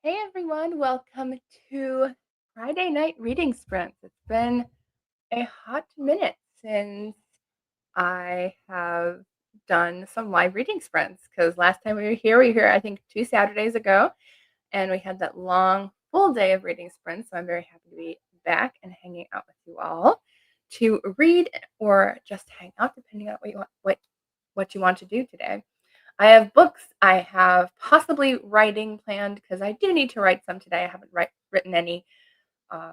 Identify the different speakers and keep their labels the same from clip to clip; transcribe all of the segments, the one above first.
Speaker 1: Hey everyone, welcome to Friday Night Reading Sprints. It's been a hot minute since I have done some live reading sprints because last time we were here, I think 2 Saturdays ago, and we had that long, full day of reading sprints. So I'm very happy to be back and hanging out with you all to read or just hang out, depending on what you want to do today. I have books. I have possibly writing planned because I do need to write some today. I written any, uh,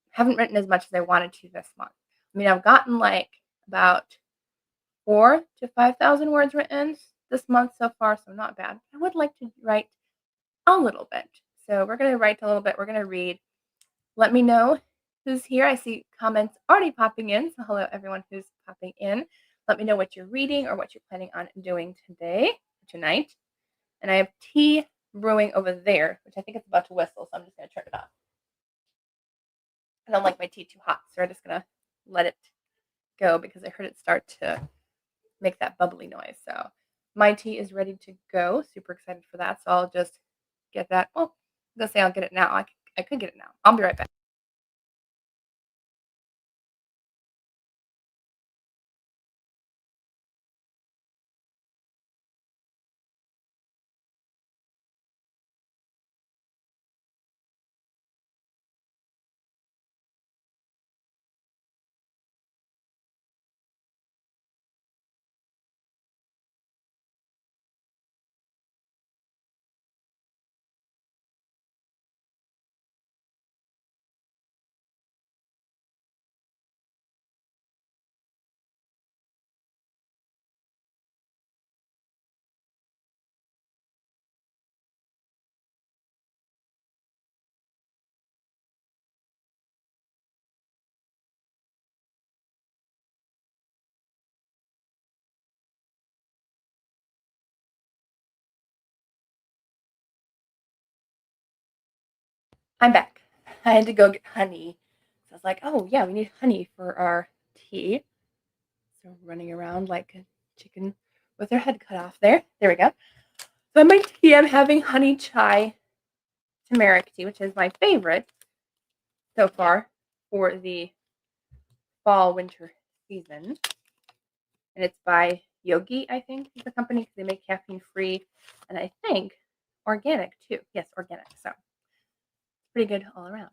Speaker 1: haven't written as much as I wanted to this month. I mean, I've gotten like about 4 to 5,000 words written this month so far, so not bad. I would like to write a little bit. So we're going to write a little bit. We're going to read. Let me know who's here. I see comments already popping in. So hello, everyone who's popping in. Let me know what you're reading or what you're planning on doing tonight. And I have tea brewing over there, which I think it's about to whistle, so I'm just going to turn it off. I don't like my tea too hot, so I'm just going to let it go because I heard it start to make that bubbly noise. So my tea is ready to go. Super excited for that. So I'll just get that. Well, I'm going to say I'll get it now. I could get it now. I'll be right back. I'm back. I had to go get honey. So I was like, oh, yeah, we need honey for our tea. So running around like a chicken with her head cut off there. There we go. So my tea, I'm having honey chai turmeric tea, which is my favorite so far for the fall winter season. And it's by Yogi, I think is the company, because they make caffeine free and I think organic too. Yes, organic. So pretty good all around.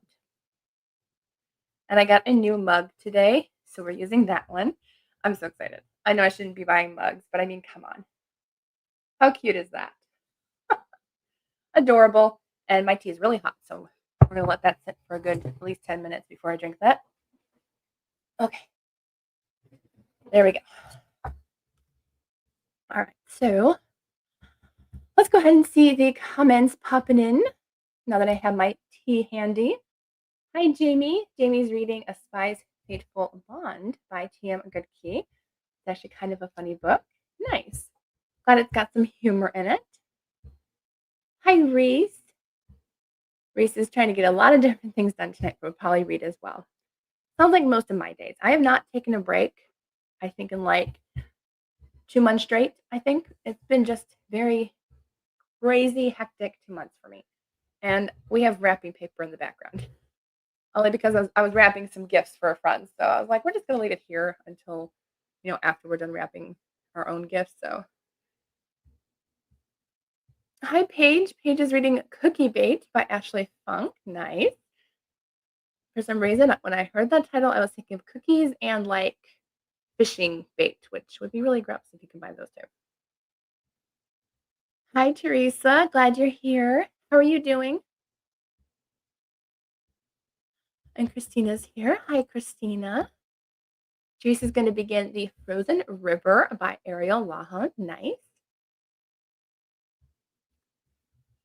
Speaker 1: And I got a new mug today, so we're using that one. I'm so excited. I know I shouldn't be buying mugs, but I mean, come on. How cute is that? Adorable. And my tea is really hot, so we're going to let that sit for a good at least 10 minutes before I drink that. Okay. There we go. All right. So let's go ahead and see the comments popping in now that I have my tea handy. Hi, Jamie. Jamie's reading A Spy's Fateful Bond by T.M. Goodkey. It's actually kind of a funny book. Nice. Glad it's got some humor in it. Hi, Reese. Reese is trying to get a lot of different things done tonight, but we'll probably read as well. Sounds like most of my days. I have not taken a break, I think, in like 2 months straight. I think it's been just very crazy, hectic 2 months for me. And we have wrapping paper in the background. Only because I was wrapping some gifts for a friend. So I was like, we're just going to leave it here until, after we're done wrapping our own gifts. So hi, Paige. Paige is reading Cookie Bait by Ashley Funk. Nice. For some reason, when I heard that title, I was thinking of cookies and like fishing bait, which would be really gross if you combine those two. Hi, Teresa. Glad you're here. How are you doing? And Christina's here. Hi, Christina. Teresa's going to begin The Frozen River by Ariel Lahon. Nice.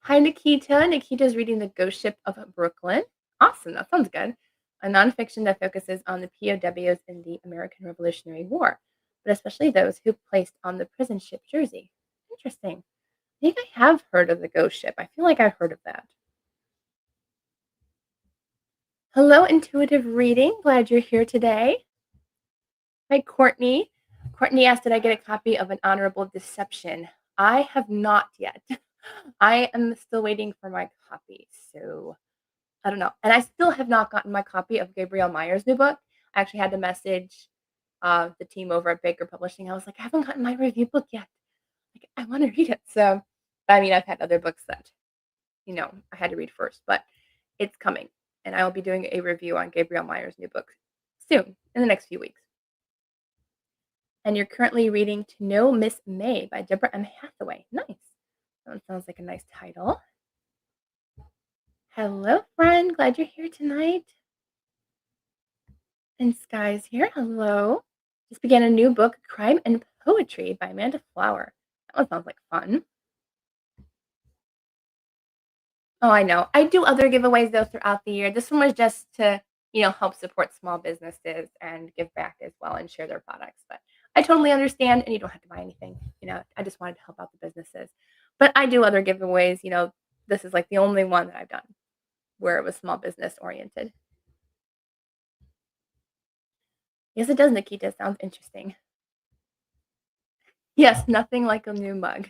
Speaker 1: Hi, Nikita. Nikita's reading The Ghost Ship of Brooklyn. Awesome. That sounds good. A nonfiction that focuses on the POWs in the American Revolutionary War, but especially those who placed on the prison ship Jersey. Interesting. I think I have heard of the Ghost Ship. I feel like I've heard of that. Hello, Intuitive Reading. Glad you're here today. Hi, Courtney. Courtney asked, did I get a copy of An Honorable Deception? I have not yet. I am still waiting for my copy, so I don't know. And I still have not gotten my copy of Gabrielle Meyer's new book. I actually had to message the team over at Baker Publishing. I was like, I haven't gotten my review book yet. Like, I want to read it. So, I mean, I've had other books that, I had to read first, but it's coming. And I will be doing a review on Gabrielle Meyer's new book soon, in the next few weeks. And you're currently reading To Know Miss May by Deborah M. Hathaway. Nice. That one sounds like a nice title. Hello, friend. Glad you're here tonight. And Sky's here. Hello. Just began a new book, Crime and Poetry by Amanda Flower. That one sounds like fun. Oh, I know. I do other giveaways though throughout the year. This one was just to, help support small businesses and give back as well and share their products. But I totally understand, and you don't have to buy anything. I just wanted to help out the businesses. But I do other giveaways. This is like the only one that I've done where it was small business oriented. Yes, it does, Nikita. Sounds interesting. Yes, nothing like a new mug.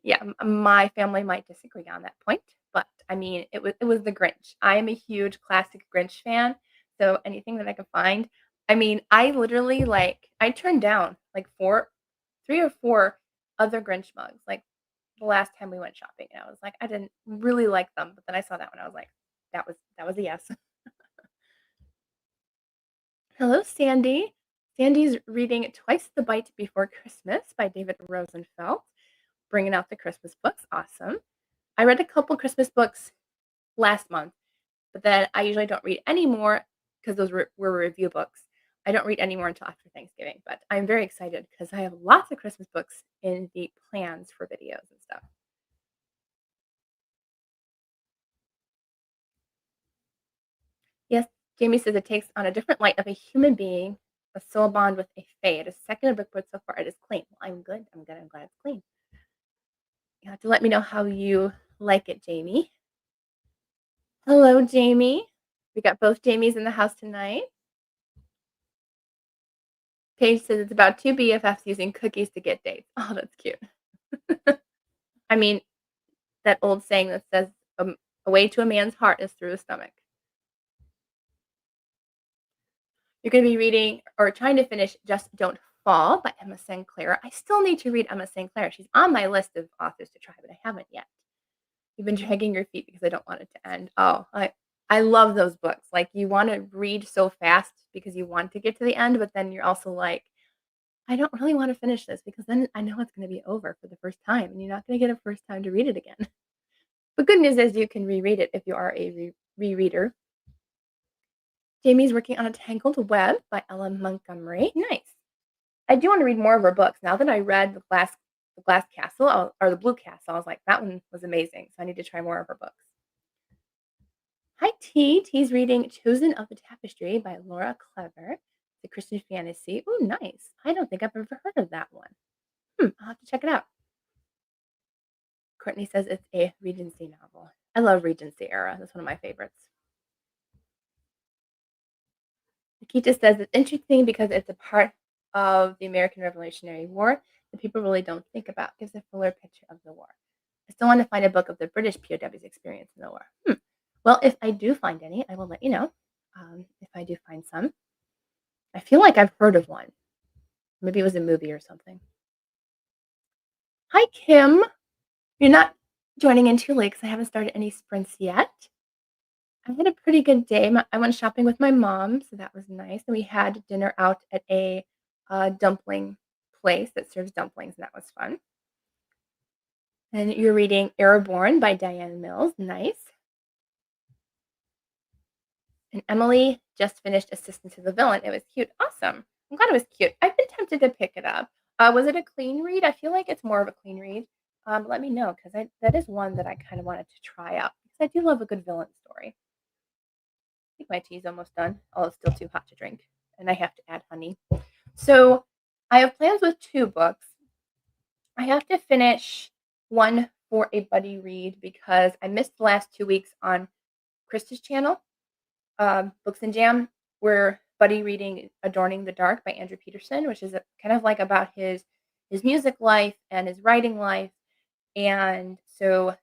Speaker 1: Yeah, my family might disagree on that point, but I mean, it was the Grinch. I am a huge classic Grinch fan, so anything that I can find. I mean, I literally I turned down like 3 or 4 other Grinch mugs, like the last time we went shopping, and I was like, I didn't really like them, but then I saw that one, I was like, that was a yes. Hello, Sandy. Sandy's reading Twice the Bite Before Christmas by David Rosenfeld, bringing out the Christmas books. Awesome. I read a couple Christmas books last month, but then I usually don't read anymore because those were review books. I don't read anymore until after Thanksgiving, but I'm very excited because I have lots of Christmas books in the plans for videos and stuff. Yes, Jamie says it takes on a different light of a human being, a soul bond with a fae. It is second book, but so far it is clean. Well, I'm good. I'm good. I'm glad it's clean. You have to let me know how you like it, Jamie. Hello, Jamie. We got both Jamies in the house tonight. Paige says it's about two BFFs using cookies to get dates. Oh, that's cute. I mean, that old saying that says a way to a man's heart is through his stomach. You're going to be reading or trying to finish Just Don't Fall by Emma Sinclair. I still need to read Emma Sinclair. She's on my list of authors to try, but I haven't yet. You've been dragging your feet because I don't want it to end. Oh, I love those books. Like, you want to read so fast because you want to get to the end, but then you're also like, I don't really want to finish this because then I know it's going to be over for the first time, and you're not going to get a first time to read it again. But good news is you can reread it if you are a rereader. Jamie's working on A Tangled Web by Ellen Montgomery. Nice. I do want to read more of her books. Now that I read the Glass Castle or the Blue Castle, I was like, that one was amazing. So I need to try more of her books. Hi, T. T's reading Chosen of the Tapestry by Laura Clever. It's a Christian fantasy. Oh, nice. I don't think I've ever heard of that one. I'll have to check it out. Courtney says it's a Regency novel. I love Regency era. That's one of my favorites. Nikita says it's interesting because it's a part of the American Revolutionary War that people really don't think about. Gives a fuller picture of the war. I still want to find a book of the British POWs' experience in the war. Well, if I do find any, I will let you know. If I do find some. I feel like I've heard of one. Maybe it was a movie or something. Hi, Kim. You're not joining in too late because I haven't started any sprints yet. I had a pretty good day. I went shopping with my mom, so that was nice. And we had dinner out at a dumpling place that serves dumplings, and that was fun. And you're reading Airborne by Diane Mills. Nice. And Emily just finished Assistant to the Villain. It was cute. Awesome. I'm glad it was cute. I've been tempted to pick it up. Was it a clean read? I feel like it's more of a clean read. Let me know because that is one that I kind of wanted to try out because I do love a good villain story. I think my tea's almost done. Oh, it's still too hot to drink, and I have to add honey. So I have plans with 2 books. I have to finish one for a buddy read because I missed the last 2 weeks on Krista's channel, Books and Jam. We're buddy reading Adorning the Dark by Andrew Peterson, which is kind of like about his music life and his writing life. And So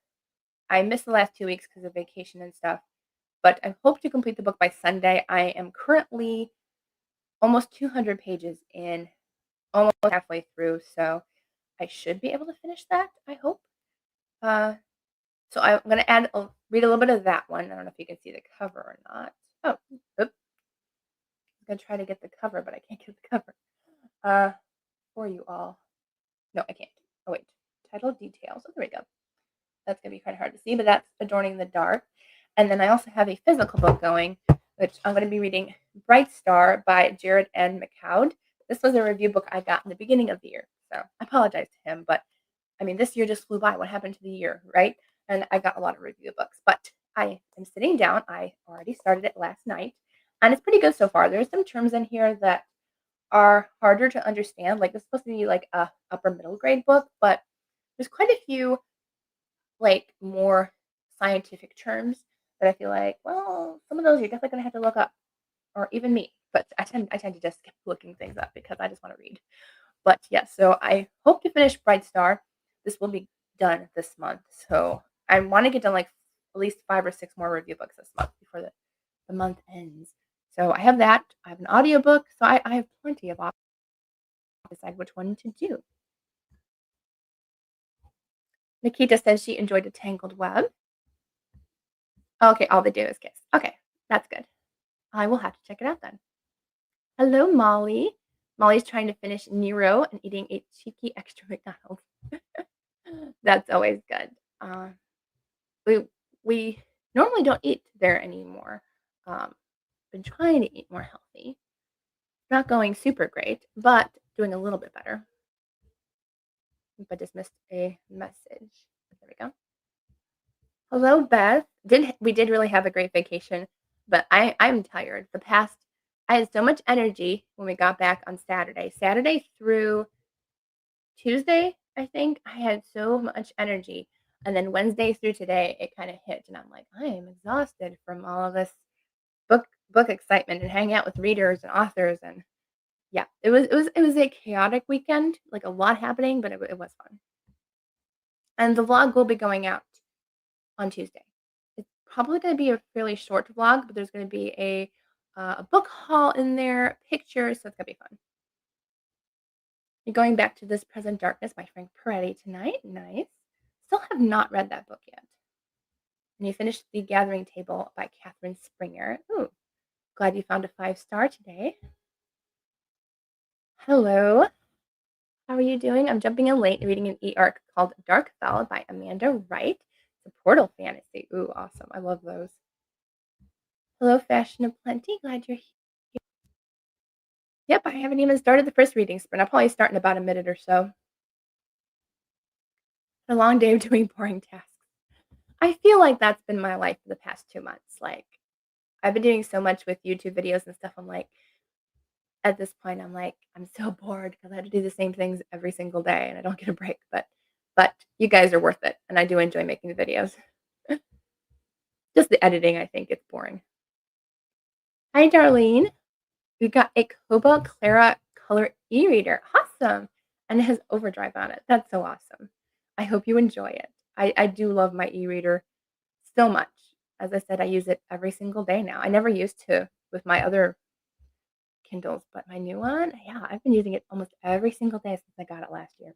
Speaker 1: I missed the last 2 weeks because of vacation and stuff, but I hope to complete the book by Sunday. I am currently almost 200 pages in, almost halfway through, so I should be able to finish that, I hope. Uh, so I'm gonna read a little bit of that one. I don't know if you can see the cover or not. Oh, oops. I'm gonna try to get the cover, but I can't get the cover uh, for you all. No, I can't. Oh wait, title details. Oh, there we go. That's gonna be kind of hard to see, but that's Adorning the Dark. And then I also have a physical book going, which I'm gonna be reading Bright Star by Jared N. McCoud. This was a review book I got in the beginning of the year, so I apologize to him, but I mean, this year just flew by. What happened to the year, right? And I got a lot of review books, but I am sitting down. I already started it last night, and it's pretty good so far. There's some terms in here that are harder to understand. Like, it's supposed to be like a upper middle grade book, but there's quite a few like more scientific terms that I feel like, well, some of those you're definitely gonna have to look up, or even me. But I tend to just skip looking things up because I just want to read. But yes, so I hope to finish Bright Star. This will be done this month. So I want to get done like at least 5 or 6 more review books this month before the month ends. So I have that. I have an audiobook. So I have plenty of options to decide which one to do. Nikita says she enjoyed a Tangled Web. Okay, all they do is kiss. Okay, that's good. I will have to check it out then. Hello, Molly. Molly's trying to finish Nero and eating a cheeky extra McDonald's. That's always good. Uh, we we normally don't eat there anymore. Been trying to eat more healthy. Not going super great, but doing a little bit better. But just missed a message. There we go. Hello, Beth. We did really have a great vacation, but I'm tired. I had so much energy when we got back on Saturday. Saturday through Tuesday, I think I had so much energy. And then Wednesday through today, it kind of hit, and I'm like, I am exhausted from all of this book excitement and hanging out with readers and authors. And yeah, it was a chaotic weekend, like a lot happening, but it was fun. And the vlog will be going out on Tuesday. It's probably going to be a fairly short vlog, but there's going to be a book haul in there, pictures, so it's going to be fun. You're going back to This Present Darkness by Frank Peretti tonight. Nice. Still have not read that book yet. And you finished The Gathering Table by Catherine Springer. Ooh, glad you found a 5-star today. Hello. How are you doing? I'm jumping in late, reading an e-arc called Darkfell by Amanda Wright. It's a portal fantasy. Ooh, awesome. I love those. Hello, Fashion of Plenty. Glad you're here. Yep, I haven't even started the first reading sprint. I'll probably start in about a minute or so. A long day of doing boring tasks. I feel like that's been my life for the past 2 months. Like, I've been doing so much with YouTube videos and stuff. I'm like, at this point, I'm like, I'm so bored because I have to do the same things every single day and I don't get a break. But you guys are worth it, and I do enjoy making the videos. Just the editing, I think it's boring. Hi, Darlene. We got a Kobo Clara color e-reader. Awesome. And it has overdrive on it. That's so awesome. I hope you enjoy it. I do love my e-reader so much. As I said, I use it every single day now. I never used to with my other Kindles, but my new one, yeah, I've been using it almost every single day since I got it last year.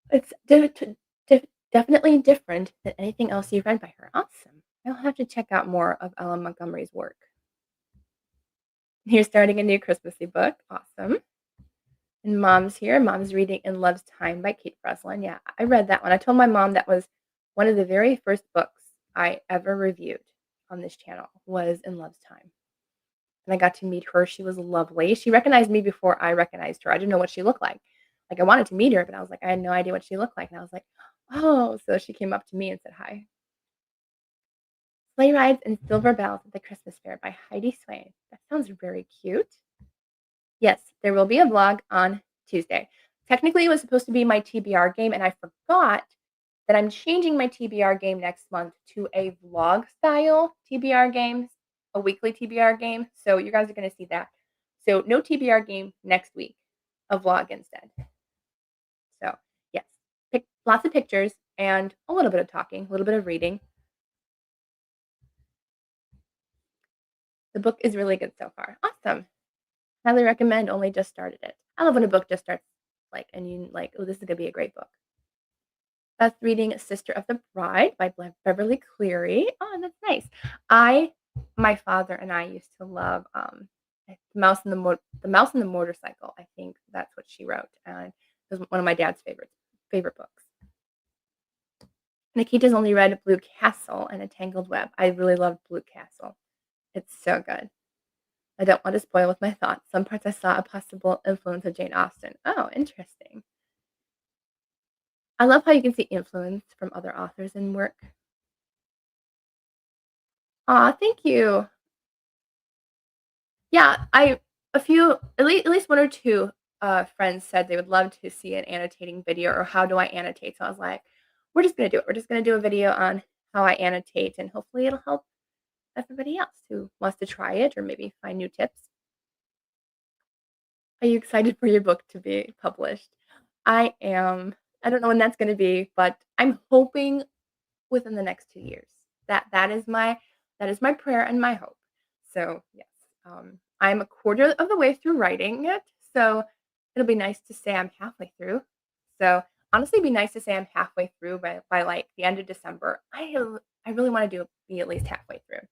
Speaker 1: It's definitely different than anything else you've read by her. Awesome. I'll have to check out more of Ellen Montgomery's work. You're starting a new Christmassy book. Awesome. And Mom's here. Mom's reading In Love's Time by Kate Breslin. Yeah, I read that one. I told my mom that was one of the very first books I ever reviewed on this channel was In Love's Time. And I got to meet her. She was lovely. She recognized me before I recognized her. I didn't know what she looked like. Like, I wanted to meet her, but I was like, I had no idea what she looked like. And I was like, oh, so she came up to me and said hi. Sleigh Rides and Silver Bells at the Christmas Fair by Heidi Swain. That sounds very cute. Yes, there will be a vlog on Tuesday. Technically, it was supposed to be my TBR game, and I forgot that I'm changing my TBR game next month to a vlog style TBR game, a weekly TBR game. So you guys are going to see that. So no TBR game next week, a vlog instead. So lots of pictures and a little bit of talking, a little bit of reading. The book is really good so far. Awesome. Highly recommend, only just started it. I love when a book just starts, like, and you like, "Oh, this is gonna be a great book." That's reading Sister of the Bride by Beverly Cleary. Oh, that's nice. I My father and I used to love, The Mouse and the Motorcycle, I think that's what she wrote, and it was one of my dad's favorite books. Nikita's only read Blue Castle and A Tangled Web. I really loved Blue Castle. It's so good. I don't want to spoil with my thoughts. Some parts I saw a possible influence of Jane Austen. Oh, interesting. I love how you can see influence from other authors in work. Aw, thank you. Yeah, I a few at least 1 or 2, friends said they would love to see an annotating video or how do I annotate, so I was like, "We're just gonna do it. We're just gonna do a video on how I annotate, and hopefully it'll help everybody else who wants to try it or maybe find new tips." Are you excited for your book to be published? I am. I don't know when that's gonna be, but I'm hoping within the next 2 years. That is my prayer and my hope. So, yes, I'm a quarter of the way through writing it, so it'll be nice to say I'm halfway through. So, honestly, it'd be nice to say I'm halfway through by, like, the end of December. I really wanna be at least halfway through.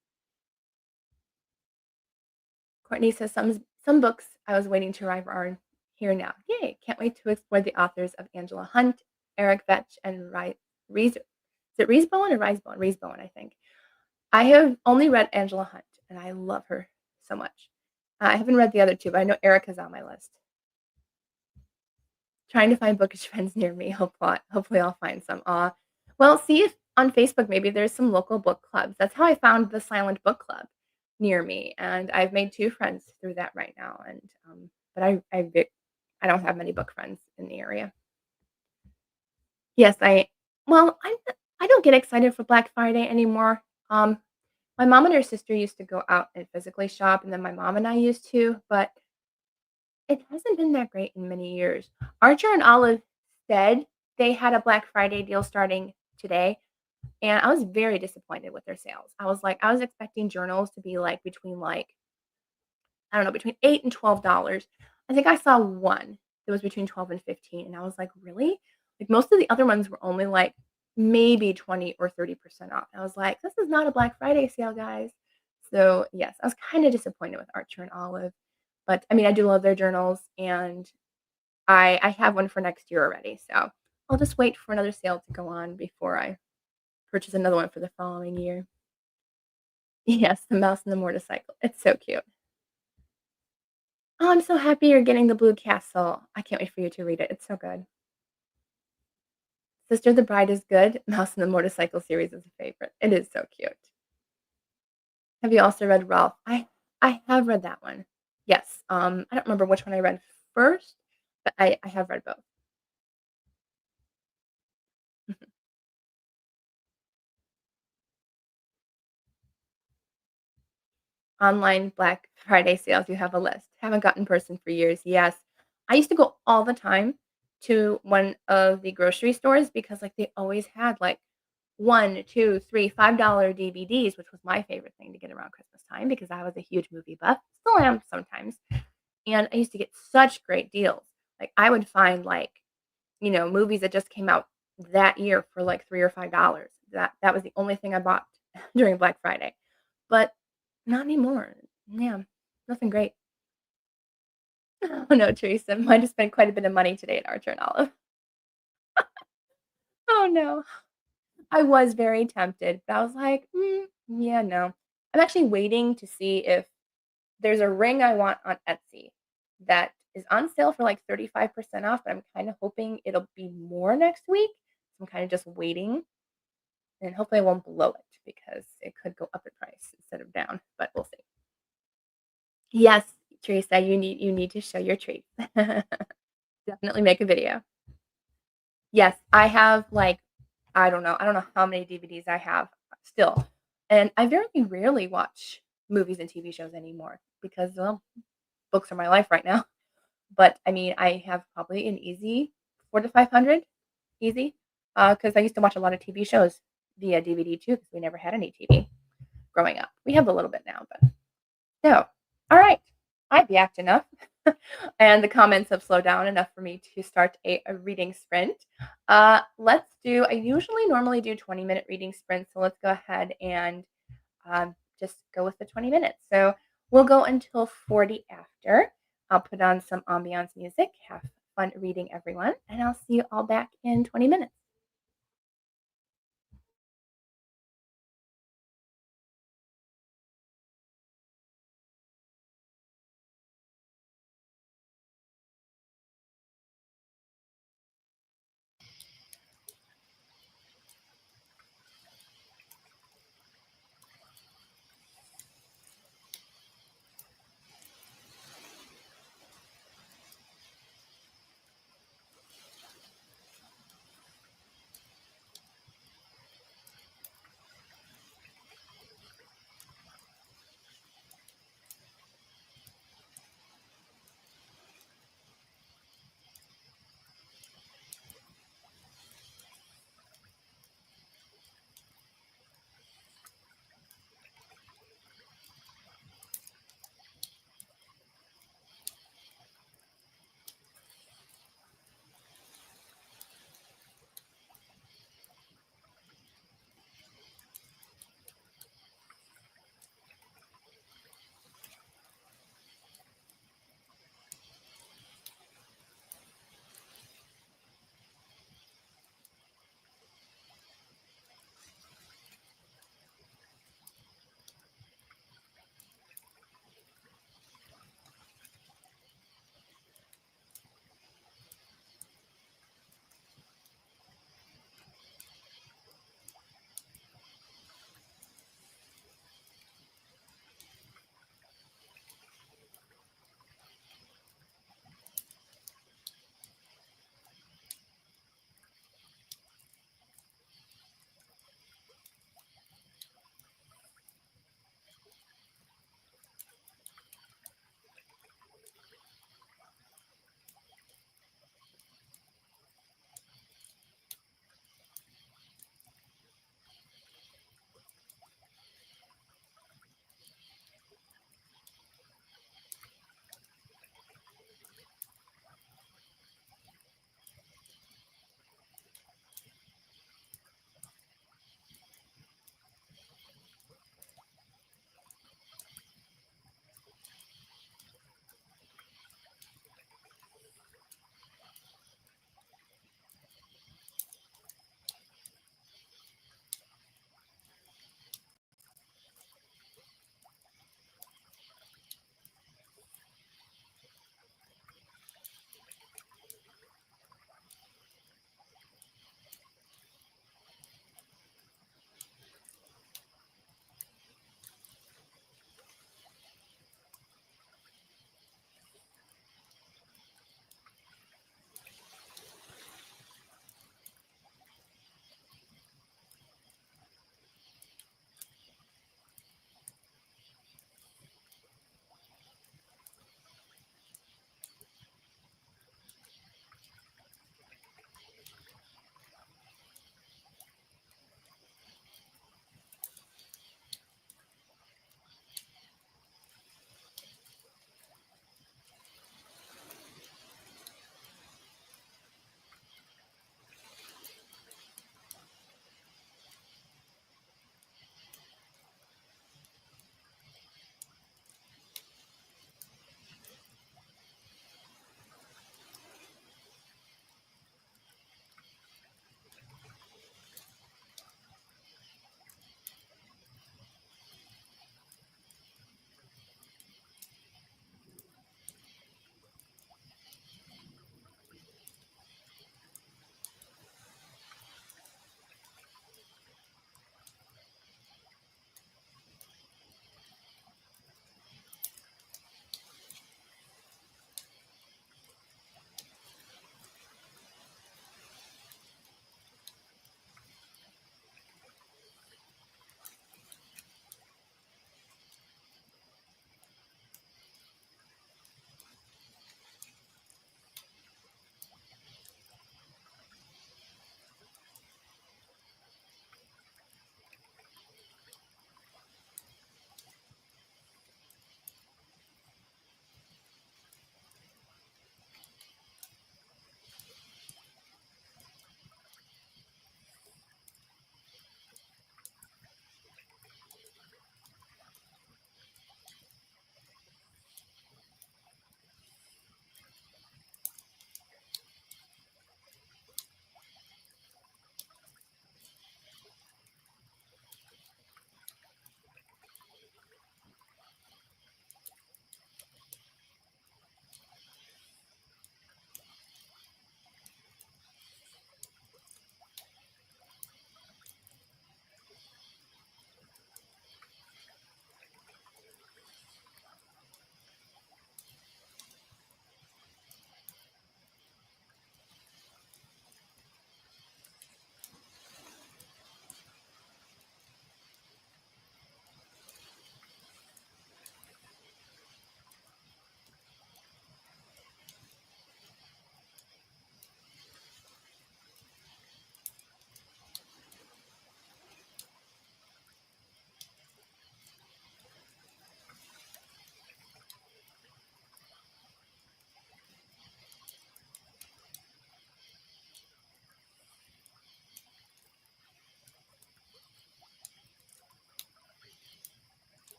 Speaker 1: Courtney says some books I was waiting to arrive are here now. Yay! Can't wait to explore the authors of Angela Hunt, Eric Vetch, and Reese. Is it Reesbone or Risebone? Reesbone, I think. I have only read Angela Hunt, and I love her so much. I haven't read the other two, but I know Erica's on my list. Trying to find bookish friends near me. Hopefully I'll find some. Well, see if on Facebook maybe there's some local book clubs. That's how I found the Silent Book Club near me, and I've made 2 friends through that right now. And but I don't have many book friends in the area. Yes, well, I don't get excited for Black Friday anymore. Um, my mom and her sister used to go out and physically shop, and then my mom and I used to, but it hasn't been that great in many years. Archer and Olive said they had a Black Friday deal starting today, and I was very disappointed with their sales. I was expecting journals to be, like, between, like, I don't know, between 8 and $12. I think I saw one that was between 12 and 15, and I was like, "Really?" Like, most of the other ones were only, like, maybe 20 or 30% off. I was like, "This is not a Black Friday sale, guys." So, yes, I was kinda disappointed with Archer and Olive, but, I mean, I do love their journals, and I have one for next year already, so I'll just wait for another sale to go on before I purchase another one for the following year. Yes, The Mouse and the Motorcycle. It's so cute. Oh, I'm so happy you're getting The Blue Castle. I can't wait for you to read it. It's so good. Sister the Bride is good. Mouse and the Motorcycle series is a favorite. It is so cute. Have you also read Ralph? I have read that one. Yes. I don't remember which one I read first, but I have read both. Online Black Friday sales, you have a list. Haven't gotten in person for years. Yes. I used to go all the time to one of the grocery stores because, like, they always had, like, 1, 2, 3, $5 DVDs, which was my favorite thing to get around Christmas time because I was a huge movie buff, still am sometimes, and I used to get such great deals. Like, I would find, like, movies that just came out that year for, like, 3 or $5. That was the only thing I bought during Black Friday, but not anymore. Yeah, nothing great. Oh, no, Teresa, might have spent quite a bit of money today at Archer& and Olive. Oh, no. I was very tempted, but I was like, yeah, no." I'm actually waiting to see if there's a ring I want on Etsy that is on sale for, like, 35% off, but I'm kinda hoping it'll be more next week. So I'm kinda just waiting, and hopefully I won't blow it because it could go up in price instead of down, but we'll see. Yes, Teresa, you need to show your treats. Definitely make a video. Yes, I have, like, I don't know how many DVDs I have still, and I very rarely watch movies and TV shows anymore because, well, books are my life right now. But, I mean, I have probably an easy 4 to 500, easy. because I used to watch a lot of TV shows via DVD too, because we never had any TV growing up. We have a little bit now, but no. All right. I've yacked enough. And the comments have slowed down enough for me to start a reading sprint. Let's do, I usually normally do 20-minute reading sprints. So let's go ahead and just go with the 20 minutes. So we'll go until 40 after. I'll put on some ambiance music. Have fun reading, everyone. And I'll see you all back in 20 minutes.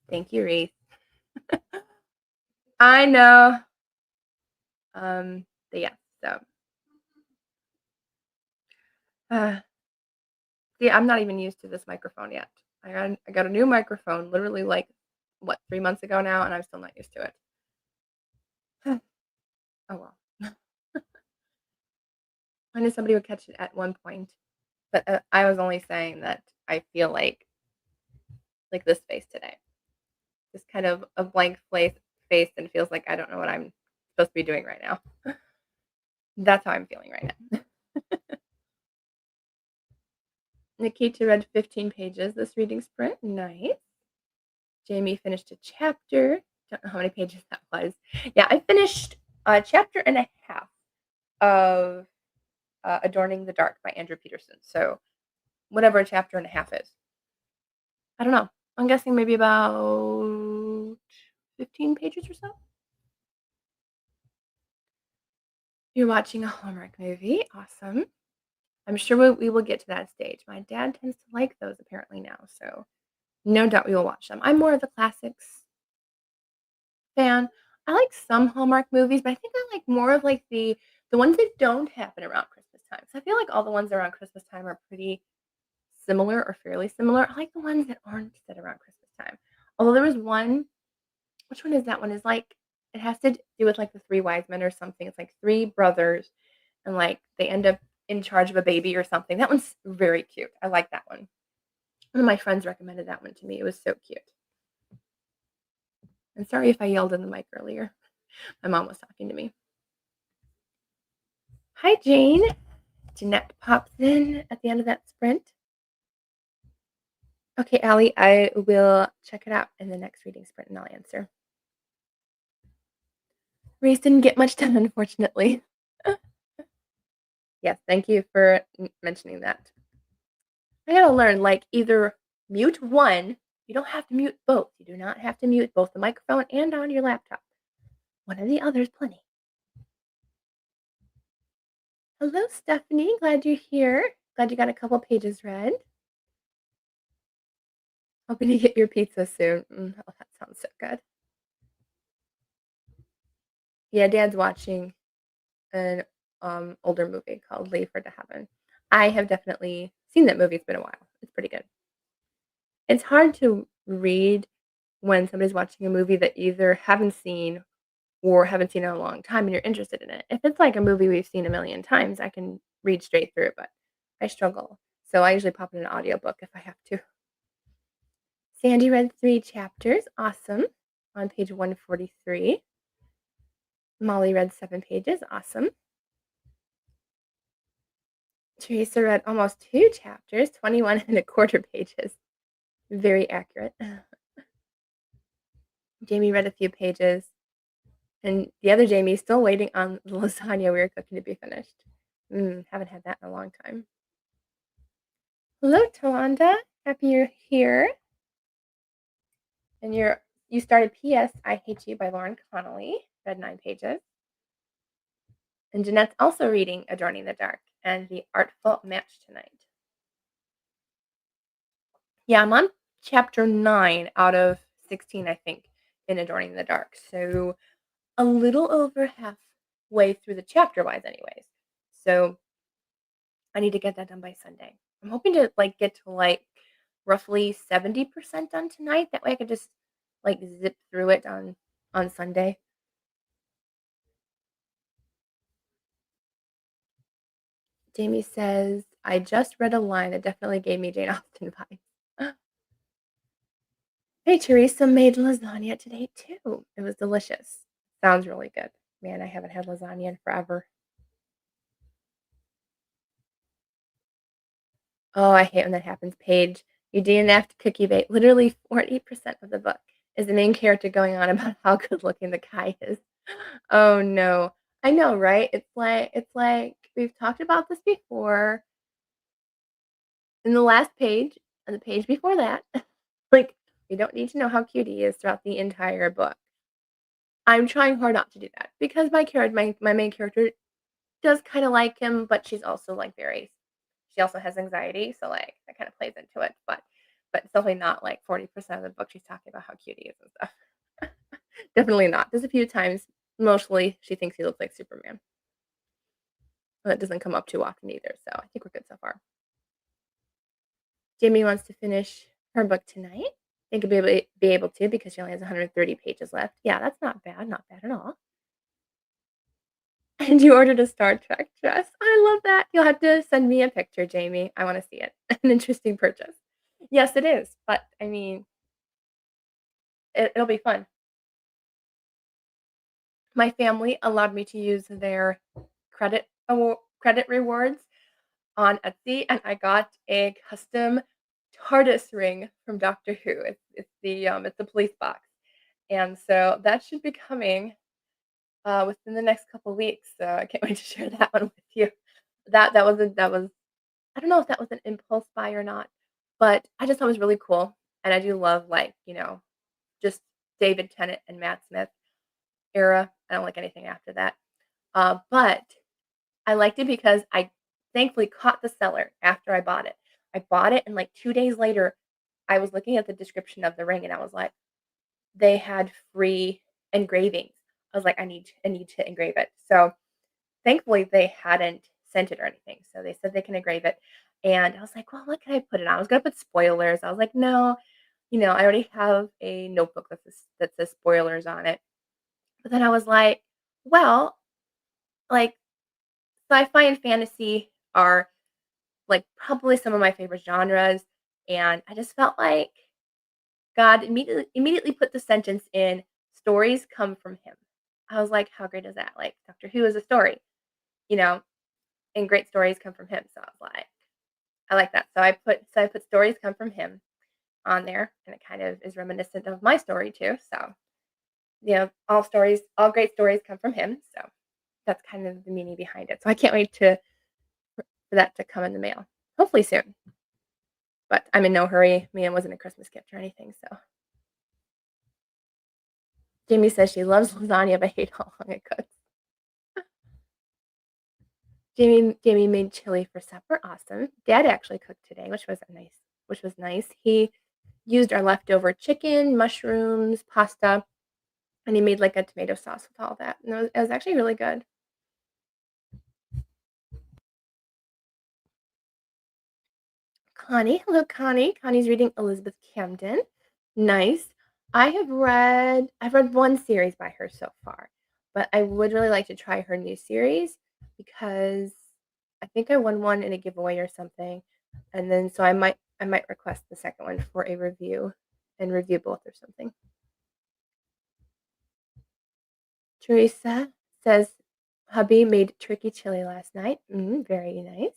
Speaker 1: Thank you, Reese. I know. But yeah, so, uh, see, I'm not even used to this microphone yet. I got a new microphone literally, like, what, 3 months ago now, and I'm still not used to it. Oh, well. I knew somebody would catch it at one point, but, I was only saying that I feel like this face today. Just kind of a blank face and feels like I don't know what I'm supposed to be doing right now. That's how I'm feeling right now. Nikita read 15 pages this reading sprint. Nice. Jamie finished a chapter. Don't know how many pages that was. Yeah, I finished a chapter and a half of Adorning the Dark by Andrew Peterson. So, whatever a chapter and a half is. I don't know. I'm guessing maybe about 15 pages or so. You're watching a Hallmark movie. Awesome. I'm sure we will get to that stage. My dad tends to like those apparently now. So, no doubt we will watch them. I'm more of the classics fan. I like some Hallmark movies, but I think I like more of like the ones that don't happen around Christmas time. So I feel like all the ones around Christmas time are pretty similar or fairly similar. I like the ones that aren't set around Christmas time. Although there was one, which one is that one? Is like it has to do with like the three wise men or something. It's like three brothers and like they end up in charge of a baby or something. That one's very cute. I like that one. One of my friends recommended that one to me. It was so cute. And sorry if I yelled in the mic earlier. My mom was talking to me. Hi, Jane. Jeanette pops in at the end of that sprint. Okay, Allie, I will check it out in the next reading sprint and I'll answer. Reese didn't get much done, unfortunately. Yes, thank you for mentioning that. I gotta learn, like, either mute one, you don't have to mute both. You do not have to mute both the microphone and on your laptop. One or the other is plenty. Hello, Stephanie. Glad you're here. Glad you got a couple pages read. Hoping to get your pizza soon. Oh, that sounds so good. Yeah, Dad's watching an older movie called Leave Her to Heaven. I have definitely seen that movie. It's been a while. It's pretty good. It's hard to read when somebody's watching a movie that you either haven't seen or haven't seen in a long time and you're interested in it. If it's like a movie we've seen a million times, I can read straight through it, but I struggle. So I usually pop in an audiobook if I have to. Sandy read 3 chapters. Awesome. On page 143. Molly read 7 pages. Awesome. Teresa read almost 2 chapters, 21 and a quarter pages. Very accurate. Jamie read a few pages. And the other Jamie is still waiting on the lasagna we were cooking to be finished. Haven't had that in a long time. Hello, Tawanda. Happy you're here. And you started P.S. I Hate You by Lauren Connolly. Read 9 pages. And Jeanette's also reading Adorning the Dark and The Artful Match tonight. Yeah, I'm on chapter 9 out of 16, I think, in Adorning the Dark. So a little over halfway through the chapter-wise anyways. So I need to get that done by Sunday. I'm hoping to like get to like roughly 70% done tonight. That way I could just like zip through it on Sunday. Jamie says, I just read a line that definitely gave me Jane Austen vibes. Hey, Teresa made lasagna today too. It was delicious. Sounds really good. Man, I haven't had lasagna in forever. Oh, I hate when that happens. Paige, you DNF'd Cookie Bait. Literally 40% of the book is the main character going on about how good looking the guy is. Oh no. I know, right? It's like we've talked about this before in the last page and the page before that. Like, you don't need to know how cute he is throughout the entire book. I'm trying hard not to do that because my main character does kind of like him, but she's also like she also has anxiety, so like that kind of plays into it. But but it's definitely not like 40% of the book she's talking about how cute he is and stuff. Definitely not. Just a few times. Mostly she thinks he looks like Superman. That doesn't come up too often either, so I think we're good so far. Jamie wants to finish her book tonight. I think she'll be able to because she only has 130 pages left. Yeah, that's not bad. Not bad at all. And you ordered a Star Trek dress. I love that. You'll have to send me a picture, Jamie. I want to see it. An interesting purchase. Yes, it is. But I mean, it'll be fun. My family allowed me to use their credit rewards on Etsy, and I got a custom TARDIS ring from Doctor Who. It's the police box, and so that should be coming within the next couple weeks. So I can't wait to share that one with you. That was I don't know if that was an impulse buy or not, but I just thought it was really cool, and I do love just David Tennant and Matt Smith era. I don't like anything after that, but I liked it because I thankfully caught the seller after I bought it. I bought it, and like 2 days later, I was looking at the description of the ring, and I was like, they had free engravings. I was like, I need to engrave it. So thankfully, they hadn't sent it or anything. So they said they can engrave it. And I was like, well, what can I put it on? I was going to put spoilers. I was like, no, I already have a notebook that says spoilers on it. But then I was like, well, like sci-fi and fantasy are like probably some of my favorite genres. And I just felt like God immediately put the sentence in, stories come from him. I was like, how great is that? Like Doctor Who is a story, you know, and great stories come from him. So I was like, I like that. So I put stories come from him on there, and it kind of is reminiscent of my story too. So all great stories come from him. So that's kind of the meaning behind it. So I can't wait for that to come in the mail. Hopefully soon. But I'm in no hurry. It wasn't a Christmas gift or anything. So Jamie says she loves lasagna but hates how long it cooks. Jamie made chili for supper. Awesome. Dad actually cooked today, which was nice. He used our leftover chicken, mushrooms, pasta, and he made like a tomato sauce with all that. And it was actually really good. Connie, hello Connie. Connie's reading Elizabeth Camden. Nice. I've read one series by her so far, but I would really like to try her new series because I think I won one in a giveaway or something. And then so I might request the second one for a review and review both or something. Teresa says hubby made turkey chili last night. Very nice.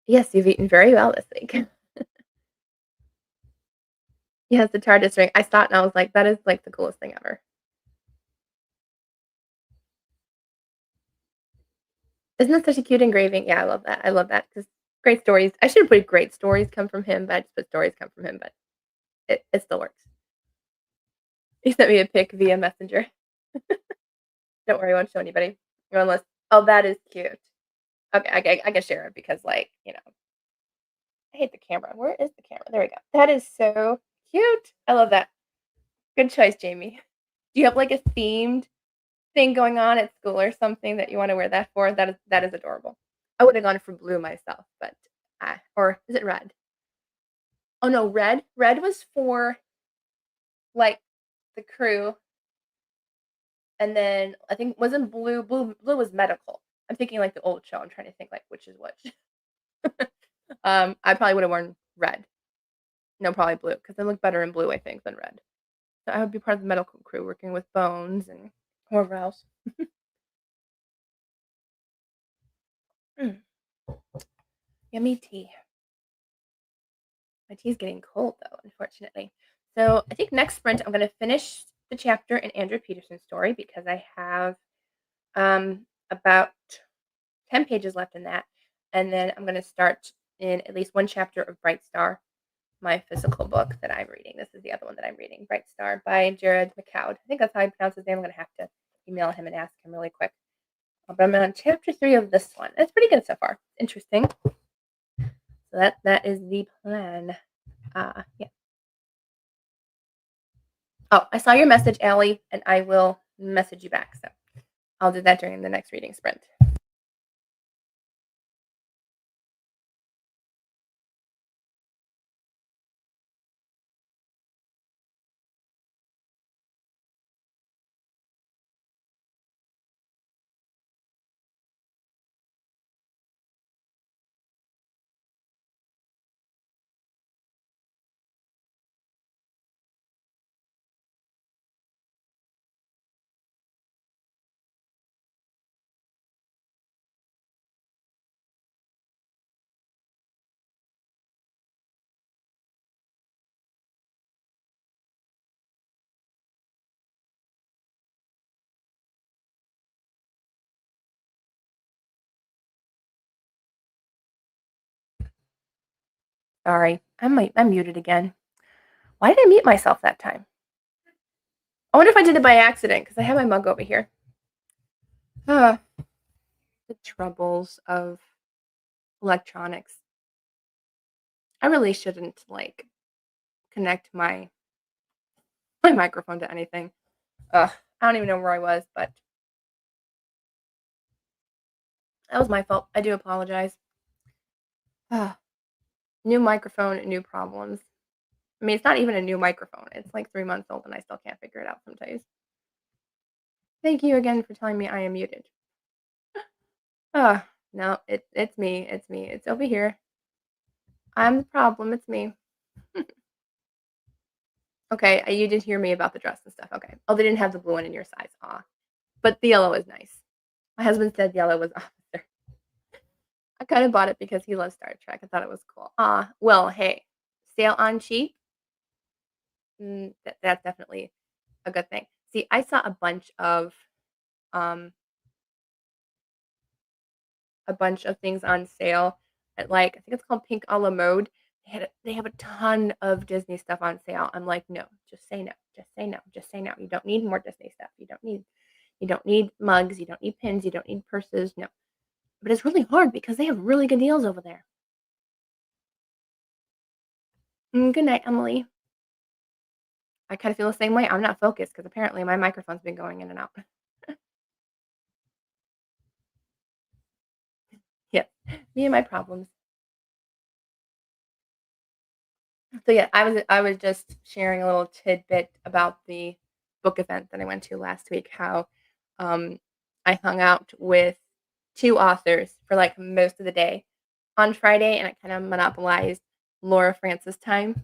Speaker 1: Yes, you've eaten very well this week. Yes, the TARDIS ring. I saw it and I was like, that is like the coolest thing ever. Isn't that such a cute engraving? Yeah, I love that. I love that because great stories. I should have put great stories come from him, but I just put stories come from him, but it still works. He sent me a pic via Messenger. Don't worry, I won't show anybody. Unless, oh, that is cute. Okay, I can share it because, I hate the camera. Where is the camera? There we go. That is so cute. I love that. Good choice, Jamie. Do you have like a themed thing going on at school or something that you want to wear that for? That is adorable. I would have gone for blue myself, but or is it red? Oh no, red. Red was for like the crew, and then I think wasn't blue. Blue was medical. I'm thinking like the old show. I'm trying to think like which is which. I probably would have worn red. No, probably blue because they look better in blue, I think, than red. So I would be part of the medical crew working with Bones and whoever else. Mm, yummy tea. My tea's getting cold though, unfortunately. So I think next sprint I'm going to finish the chapter in Andrew Peterson's story because I have about 10 pages left in that, and then I'm going to start in at least one chapter of Bright Star, my physical book that I'm reading. This is the other one that I'm reading, Bright Star by Jared McCoud. I think that's how I pronounce his name. I'm going to have to email him and ask him really quick. But I'm on chapter 3 of this one. It's pretty good so far. Interesting. So So that is the plan. Yeah. Oh, I saw your message, Allie, and I will message you back. So I'll do that during the next reading sprint. Sorry, I'm muted again. Why did I mute myself that time? I wonder if I did it by accident because I have my mug over here. Ah, the troubles of electronics. I really shouldn't like connect my microphone to anything. Ugh, I don't even know where I was, but that was my fault. I do apologize. Ah, new microphone, new problems. I mean, it's not even a new microphone. It's like 3 months old, and I still can't figure it out sometimes. Thank you again for telling me I am muted. No, it's me. It's me. It's over here. I'm the problem. It's me. Okay, you did hear me about the dress and stuff. Okay. Oh, they didn't have the blue one in your size. But the yellow is nice. My husband said yellow was officer. I kind of bought it because he loves Star Trek. I thought it was cool. Well, hey, sale on cheap. That's definitely a good thing. See, I saw um a bunch of things on sale at like I think it's called Pink a la Mode. They have a ton of Disney stuff on sale. I'm like, no, just say no, just say no, just say no. You don't need more Disney stuff. You don't need mugs. You don't need pins. You don't need purses. No, but it's really hard because they have really good deals over there. Good night, Emily. I kind of feel the same way. I'm not focused because apparently my microphone's been going in and out. Yeah, me and my problems. So yeah, I was just sharing a little tidbit about the book event that I went to last week. How um, I hung out with two authors for like most of the day on Friday, and I kind of monopolized Laura Francis' time.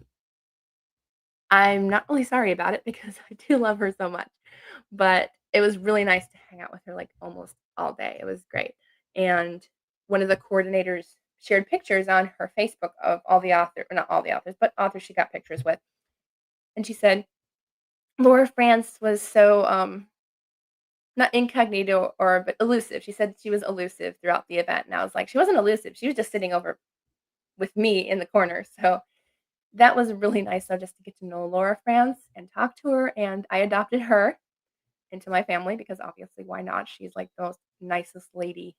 Speaker 1: I'm not really sorry about it because I do love her so much, but it was really nice to hang out with her like almost all day. It was great, and one of the coordinators shared pictures on her Facebook of all the authors, not all the authors, but authors she got pictures with. And she said Laura France was so, not incognito or but elusive. She said she was elusive throughout the event, and I was like, "She wasn't elusive, she was just sitting over with me in the corner." So, that was really nice, though, just to get to know Laura France and talk to her, and I adopted her into my family because obviously, why not? She's, like, the most nicest lady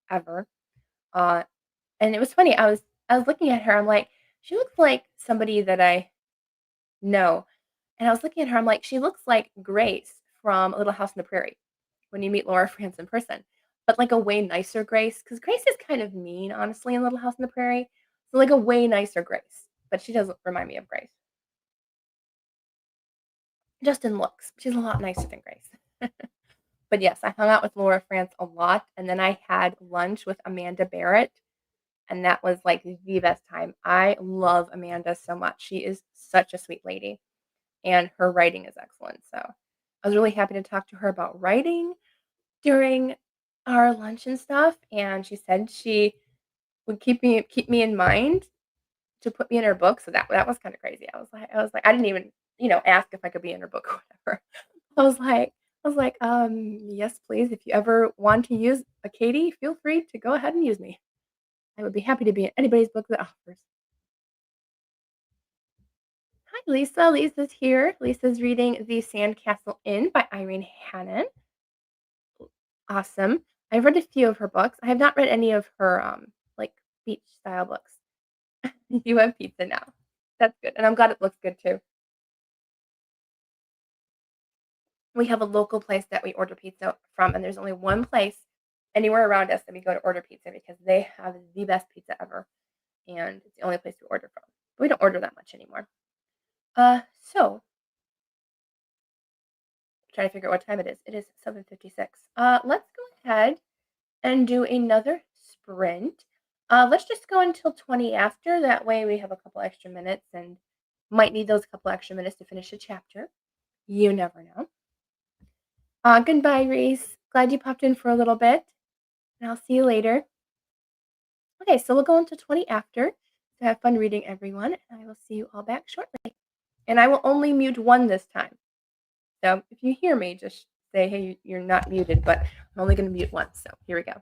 Speaker 1: ever. Uh, and it was funny, I was looking at her, I'm like, "She looks like somebody that I know." And I was looking at her, I'm like, "She looks like Grace from Little House on the Prairie." When you meet Laura France in person, but like a way nicer Grace, because Grace is kind of mean, honestly, in Little House on the Prairie. So like a way nicer Grace, but she doesn't remind me of Grace. Just in looks, she's a lot nicer than Grace. But yes, I hung out with Laura France a lot, and then I had lunch with Amanda Barrett, and that was like the best time. I love Amanda so much. She is such a sweet lady, and her writing is excellent. So I was really happy to talk to her about writing during our lunch and stuff, and she said she would keep me in mind to put me in her book, so that was kinda crazy. I didn't even, ask if I could be in her book or whatever. I was like yes, please, if you ever want to use a Katie, feel free to go ahead and use me. I would be happy to be in anybody's book that offers." Hi, Lisa. Lisa's here. Lisa's reading The Sandcastle Inn by Irene Hannon. Awesome. I've read a few of her books. I have not read any of her, like, beach style books. You have pizza now. That's good, and I'm glad it looks good too. We have a local place that we order pizza from, and there's only one place anywhere around us that we go to order pizza because they have the best pizza ever, and it's the only place we order from. We don't order that much anymore. So trying to figure out what time it is. It is 7:56. Let's go ahead and do another sprint. Let's just go until 20 after. That way we have a couple extra minutes and might need those couple extra minutes to finish a chapter. You never know. Goodbye, Reese. Glad you popped in for a little bit, and I'll see you later. Okay, so we'll go into 20 after. So have fun reading, everyone, and I will see you all back shortly. And I will only mute one this time. So if you hear me, just say, hey, you're not muted, but I'm only going to mute once. So here we go.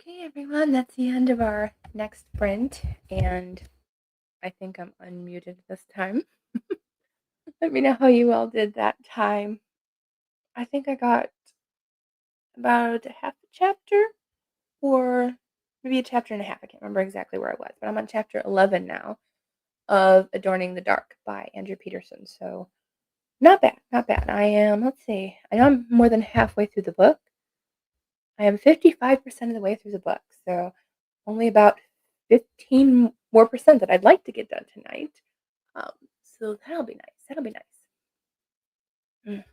Speaker 1: Okay, everyone, that's the end of our next sprint, and I think I'm unmuted this time. Let me know how you all did that time. I think I got about a half a chapter, or maybe a chapter and a half. I can't remember exactly where I was, but I'm on chapter 11 now of Adorning the Dark by Andrew Peterson. So not bad, not bad. I am, let's see, I know I'm more than halfway through the book. I am 55% of the way through the book, so only about 15 more percent that I'd like to get done tonight. Um, so that'll be nice. That'll be nice. Mm.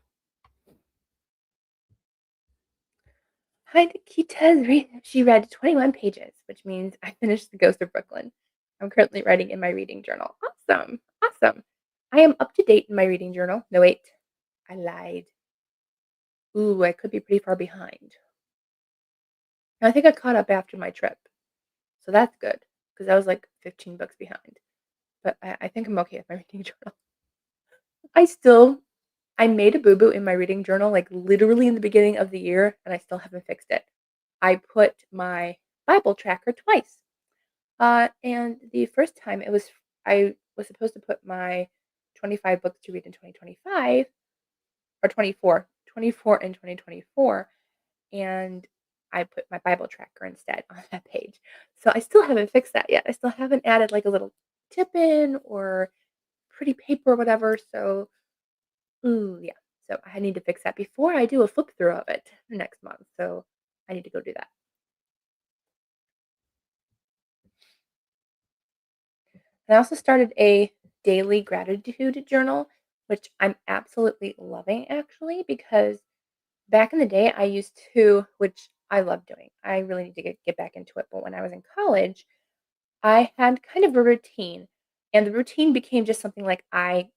Speaker 1: Hi, Nikita's she read 21 pages, which means I finished The Ghost of Brooklyn. I'm currently writing in my reading journal. Awesome. Awesome. I am up to date in my reading journal. No, wait. I lied. Ooh, I could be pretty far behind. I think I caught up after my trip. So that's good because I was like 15 books behind. But I think I'm okay with my reading journal. I still I made a boo-boo in my reading journal, like, literally in the beginning of the year, and I still haven't fixed it. I put my Bible tracker twice. And the first time I was supposed to put my 25 books to read in 2025 or 24 in 2024, and I put my Bible tracker instead on that page. So I still haven't fixed that yet. I still haven't added, like, a little tip in or pretty paper or whatever, so ooh, yeah. So I need to fix that before I do a flip through of it next month. So I need to go do that. I also started a daily gratitude journal, which I'm absolutely loving actually, because back in the day I used to, which I love doing. I really need to get back into it. But when I was in college, I had kind of a routine. And the routine became just something like I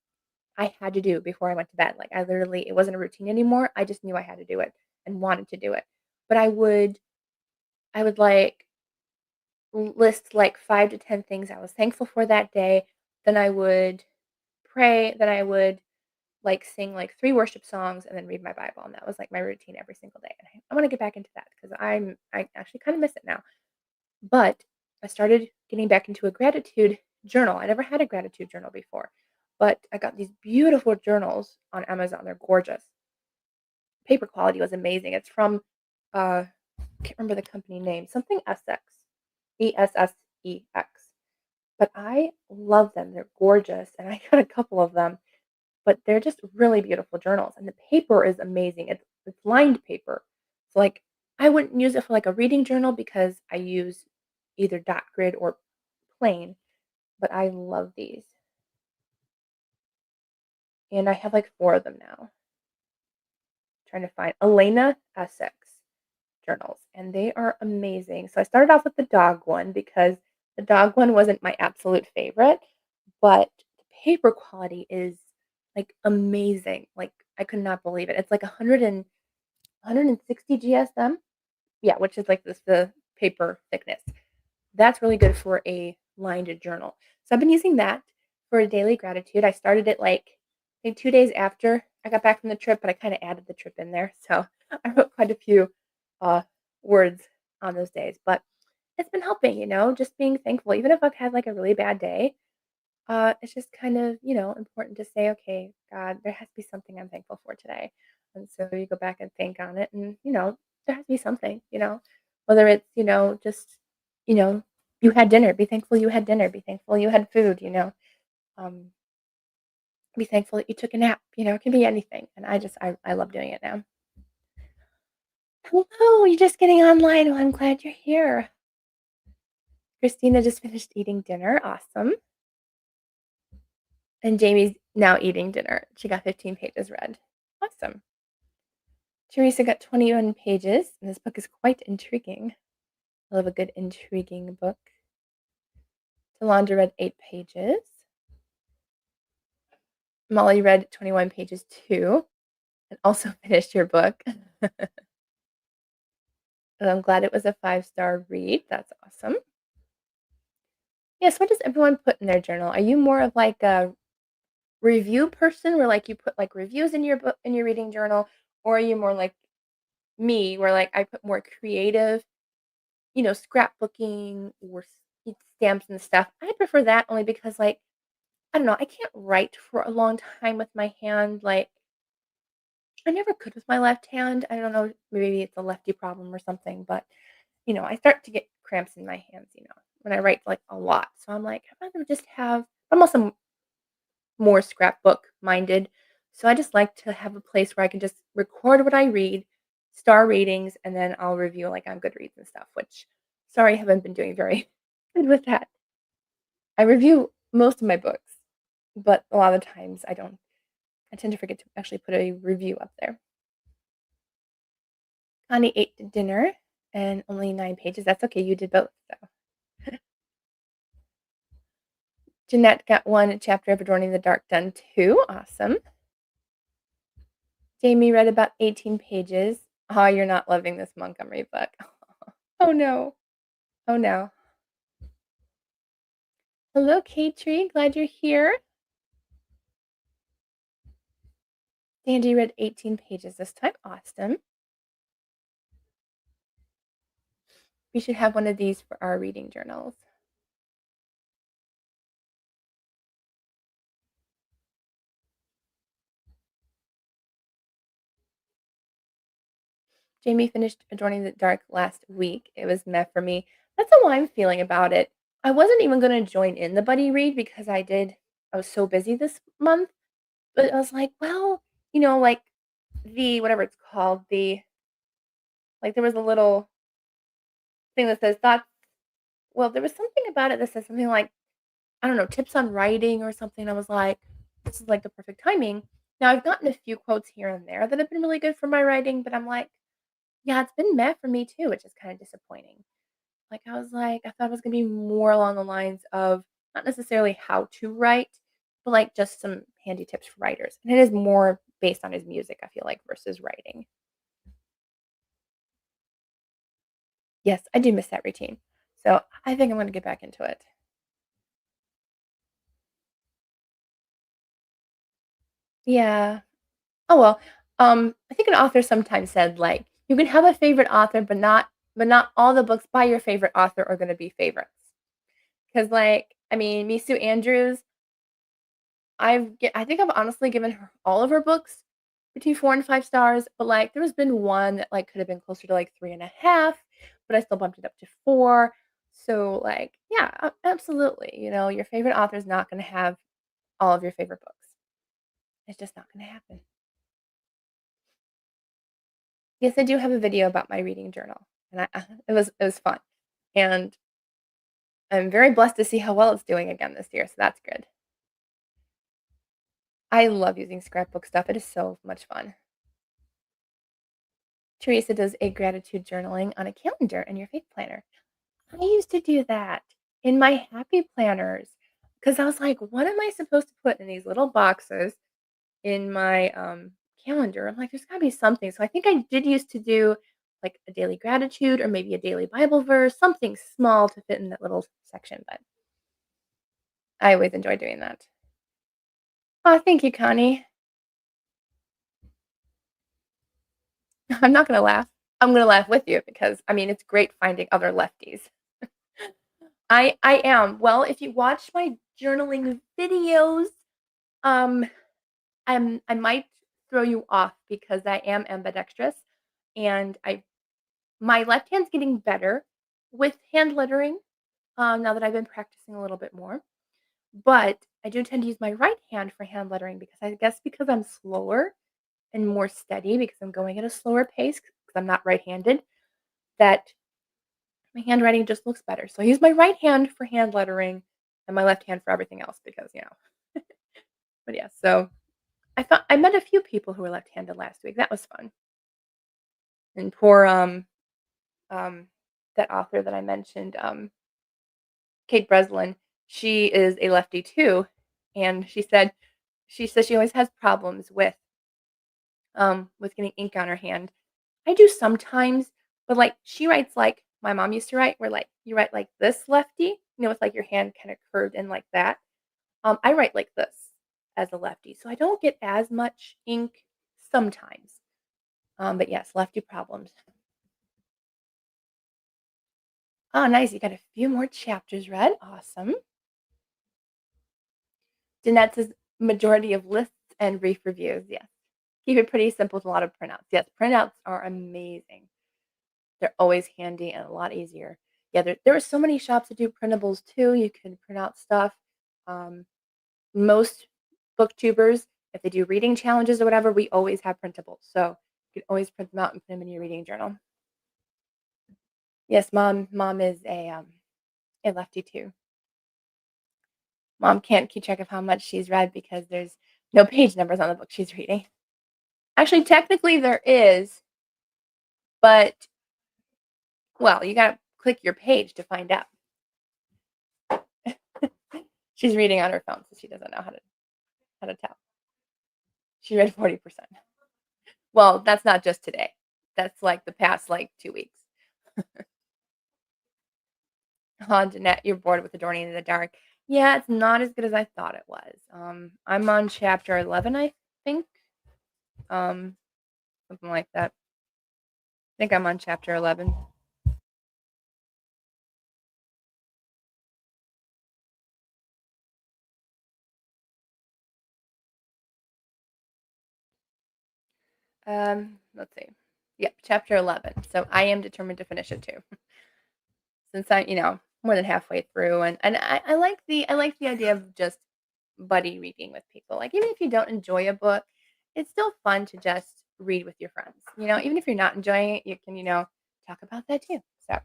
Speaker 1: had to do before I went to bed. Like I literally it wasn't a routine anymore. I just knew I had to do it and wanted to do it. But I would like list like 5 to 10 things I was thankful for that day. Then I would pray, then I would like sing like 3 worship songs and then read my Bible. And that was like my routine every single day. And I want to get back into that because I actually kind of miss it now. But I started getting back into a gratitude journal. I never had a gratitude journal before. But I got these beautiful journals on Amazon. They're gorgeous. Paper quality was amazing. It's from I can't remember the company name, something Essex, Essex. But I love them. They're gorgeous, and I got a couple of them. But they're just really beautiful journals, and the paper is amazing. It's lined paper, so like I wouldn't use it for like a reading journal because I use either dot grid or plain. But I love these, and I have like 4 of them now. Trying to find Elena Essex journals, and they are amazing. So I started off with the dog one because the dog one wasn't my absolute favorite, but the paper quality is like amazing. Like I could not believe it. It's like 160 GSM. Yeah, which is like this the paper thickness. That's really good for a lined journal. So I've been using that for a daily gratitude. I started it like I think 2 days after I got back from the trip, but I kind of added the trip in there. So I wrote quite a few uh, words on those days, but it's been helping, just being thankful. Even if I've had like a really bad day, it's just kind of, important to say, okay, God, there has to be something I'm thankful for today. And so you go back and think on it, and, there has to be something, whether it's, just, you know, you had dinner, be thankful you had dinner, be thankful you had food, um, be thankful that you took a nap, it can be anything. And I love doing it now. Hello, you're just getting online. Well, I'm glad you're here. Christina just finished eating dinner. Awesome. And Jamie's now eating dinner. She got 15 pages read. Awesome. Teresa got 21 pages, and this book is quite intriguing. I love a good intriguing book. Talondra read 8 pages. Molly read 21 pages too, and also finished your book. And I'm glad it was a 5-star read. That's awesome. Yes, what does everyone put in their journal? Are you more of like a review person where like you put like reviews in your book in your reading journal, or are you more like me where like I put more creative scrapbooking or stamps and stuff. I prefer that only because, like, I don't know, I can't write for a long time with my hand. Like, I never could with my left hand. I don't know, maybe it's a lefty problem or something, but I start to get cramps in my hands, when I write like a lot. So I'm like, I'd rather just have. I'm also more scrapbook minded. So I just like to have a place where I can just record what I read, star ratings, and then I'll review like on Goodreads and stuff, which sorry, I haven't been doing very good with that. I review most of my books, but a lot of times I don't. I tend to forget to actually put a review up there. Connie ate dinner and only 9 pages. That's okay. You did both. So Jeanette got one chapter of Adorning the Dark done too. Awesome. Jamie read about 18 pages. Oh, you're not loving this Montgomery book. Oh no. Oh no. Hello, Katrie. Glad you're here. Dandy read 18 pages this time. Awesome. We should have one of these for our reading journals. Jamie finished Adorning the Dark last week. It was meh for me. That's how I'm feeling about it. I wasn't even going to join in the buddy read because I was so busy this month. But I was like, well, like the whatever it's called, like there was a little thing that says thoughts. Well, there was something about it that says something like, I don't know, tips on writing or something. I was like, this is like the perfect timing. Now I've gotten a few quotes here and there that have been really good for my writing, but I'm like, yeah, it's been meh for me too, which is kind of disappointing. Like I was like, I thought it was gonna be more along the lines of not necessarily how to write, but like just some handy tips for writers. And it is more based on his music, I feel like, versus writing. Yes, I do miss that routine. So I think I'm gonna get back into it. Yeah. Oh well. I think an author sometimes said like you can have a favorite author, but not all the books by your favorite author are gonna be favorites. Because like, I mean, me Sue Andrews, I think I've honestly given her all of her books between 4 and 5 stars, but, like, there's been one that, like, could have been closer to, like, 3.5, but I still bumped it up to 4. So, like, yeah, absolutely, your favorite author is not gonna have all of your favorite books. It's just not gonna happen. Yes, I do have a video about my reading journal, and it was fun, and I'm very blessed to see how well it's doing again this year, so that's good. I love using scrapbook stuff, it is so much fun. Teresa does a gratitude journaling on a calendar in your faith planner. I used to do that in my happy planners because I was like, what am I supposed to put in these little boxes in my calendar? I'm like, there's got to be something. So I think I did used to do like a daily gratitude or maybe a daily Bible verse, something small to fit in that little section. But I always enjoy doing that. Oh, thank you, Connie. I'm not going to laugh. I'm going to laugh with you because I mean, it's great finding other lefties. I am. Well, if you watch my journaling videos, um, I might throw you off because I am ambidextrous, and I my left hand's getting better with hand lettering, now that I've been practicing a little bit more, but I do tend to use my right hand for hand lettering because I guess because I'm slower and more steady because I'm going at a slower pace because I'm not right-handed, that my handwriting just looks better. So I use my right hand for hand lettering and my left hand for everything else because, but yeah, so I met a few people who were left-handed last week. That was fun. And poor um that author that I mentioned, Kate Breslin, she is a lefty too, and she says she always has problems with getting ink on her hand. I do sometimes, but like she writes like my mom used to write, where like you write like this lefty, with like your hand kind of curved in like that. I write like this as a lefty, so I don't get as much ink sometimes. But yes, lefty problems. Oh, nice. You got a few more chapters read. Awesome. Jeanette says majority of lists and brief reviews. Yes. Keep it pretty simple with a lot of printouts. Yes, printouts are amazing. They're always handy and a lot easier. Yeah, there are so many shops that do printables too. You can print out stuff. Um, Most booktubers, if they do reading challenges or whatever, we always have printables. So you can always print them out and put them in your reading journal. Yes, mom is a lefty too. Mom can't keep track of how much she's read because there's no page numbers on the book she's reading. Actually, technically there is, but well, you gotta click your page to find out. She's reading on her phone, so she doesn't know how to tell. She read 40%. Well, that's not just today. That's like the past like 2 weeks. Jeanette, you're bored with Adorning in the Dark. Yeah, it's not as good as I thought it was. I'm on chapter 11, I think. Um, Something like that. I think I'm on chapter 11. Let's see. Yep, chapter 11. So I am determined to finish it too. Since more than halfway through, and I like the idea of just buddy reading with people. Like even if you don't enjoy a book, it's still fun to just read with your friends. Even if you're not enjoying it, you can talk about that too. So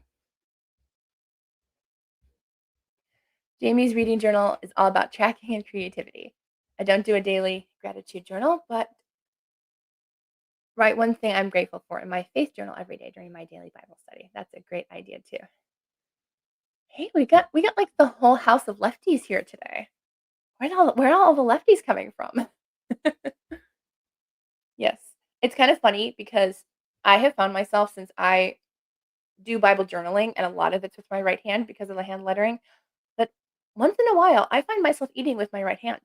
Speaker 1: Jamie's reading journal is all about tracking and creativity. I don't do a daily gratitude journal, but write one thing I'm grateful for in my faith journal every day during my daily Bible study. That's a great idea too. Hey, we got like the whole house of lefties here today. Where are all the lefties coming from? Yes. It's kind of funny because I have found myself since I do Bible journaling and a lot of it's with my right hand because of the hand lettering, that once in a while I find myself eating with my right hand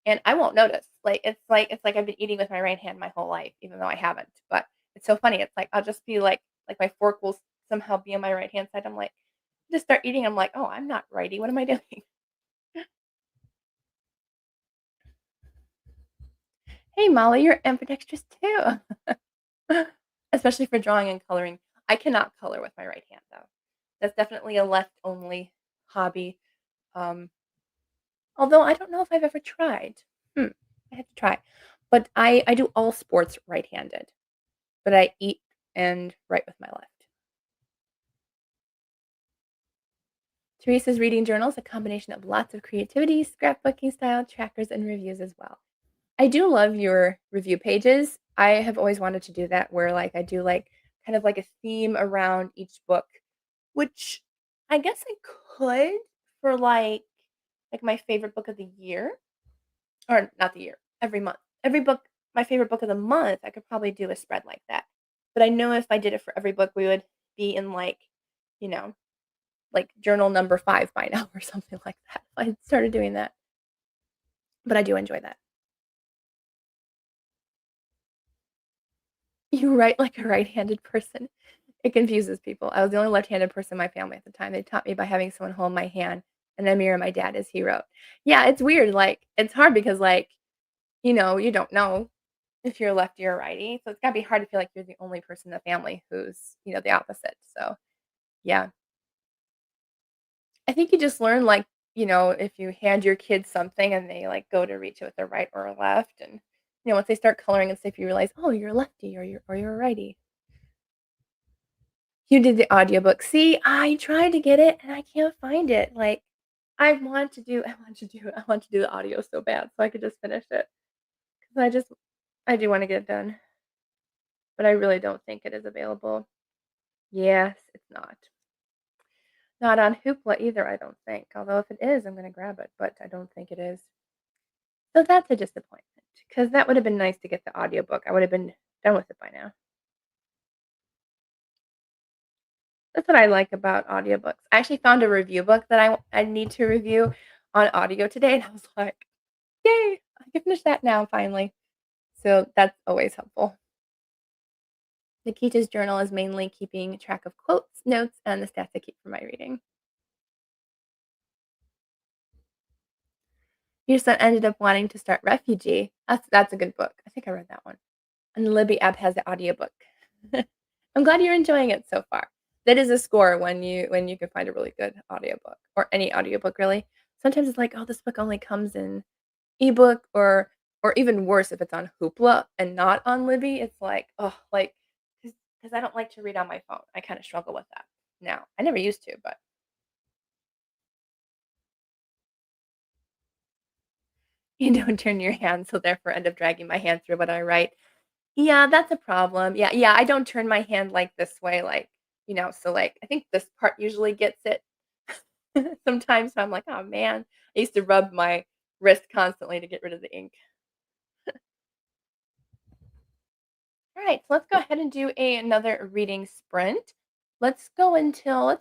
Speaker 1: and I won't notice. Like it's like I've been eating with my right hand my whole life, even though I haven't. But it's so funny. It's like I'll just be like my fork will somehow be on my right hand side. I'm like, just start eating. I'm like, oh, I'm not righty. What am I doing? Hey, Molly, you're ambidextrous too. Especially for drawing and coloring. I cannot color with my right hand though. That's definitely a left only hobby. Um, Although I don't know if I've ever tried. Hmm, I have to try. But I do all sports right-handed, but I eat and write with my left. Teresa's reading journal is a combination of lots of creativity, scrapbooking style, trackers, and reviews as well. I do love your review pages. I have always wanted to do that where like I do like kind of like a theme around each book, which I guess I could for like my favorite book of the year or not the year, every month. Every book, my favorite book of the month, I could probably do a spread like that. But I know if I did it for every book, we would be in you know, like journal number 5 by now or something like that. I started doing that, but I do enjoy that. You write like a right-handed person. It confuses people. I was the only left-handed person in my family at the time. They taught me by having someone hold my hand and then mirror my dad as he wrote. Yeah, it's weird. Like it's hard because you don't know if you're a lefty or righty. So it's gotta be hard to feel like you're the only person in the family who's, the opposite. So yeah. I think you just learn if you hand your kids something and they go to reach it with their right or a left and once they start coloring and stuff you realize, oh, you're a lefty or you're a righty. You did the audiobook. See, I tried to get it and I can't find it. Like I want to do the audio so bad so I could just finish it. Because I do want to get it done. But I really don't think it is available. Yes, it's not. Not on Hoopla either, I don't think. Although if it is, I'm gonna grab it, but I don't think it is. So that's a disappointment because that would have been nice to get the audiobook. I would have been done with it by now. That's what I like about audiobooks. I actually found a review book that I need to review on audio today, and I was like, "Yay! I can finish that now finally." So that's always helpful. Nikita's journal is mainly keeping track of quotes, notes, and the stats I keep for my reading. Your son ended up wanting to start Refugee. That's a good book. I think I read that one. And the Libby app has the audiobook. I'm glad you're enjoying it so far. That is a score when you can find a really good audiobook or any audiobook really. Sometimes it's like, oh, this book only comes in ebook or even worse if it's on Hoopla and not on Libby. It's like, oh, like because I don't like to read on my phone. I kind of struggle with that now. I never used to, but you don't turn your hand, so therefore end up dragging my hand through what I write. Yeah, that's a problem. Yeah, yeah, I don't turn my hand like this way, like, so like I think this part usually gets it sometimes. So I'm like, oh man. I used to rub my wrist constantly to get rid of the ink. All right, so let's go ahead and do another reading sprint. Let's go until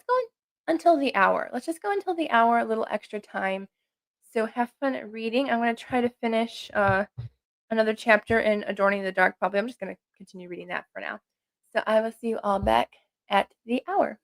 Speaker 1: the hour. Let's just go until the hour, a little extra time. So have fun reading. I'm going to try to finish another chapter in Adorning the Dark. Probably, I'm just going to continue reading that for now. So I will see you all back at the hour.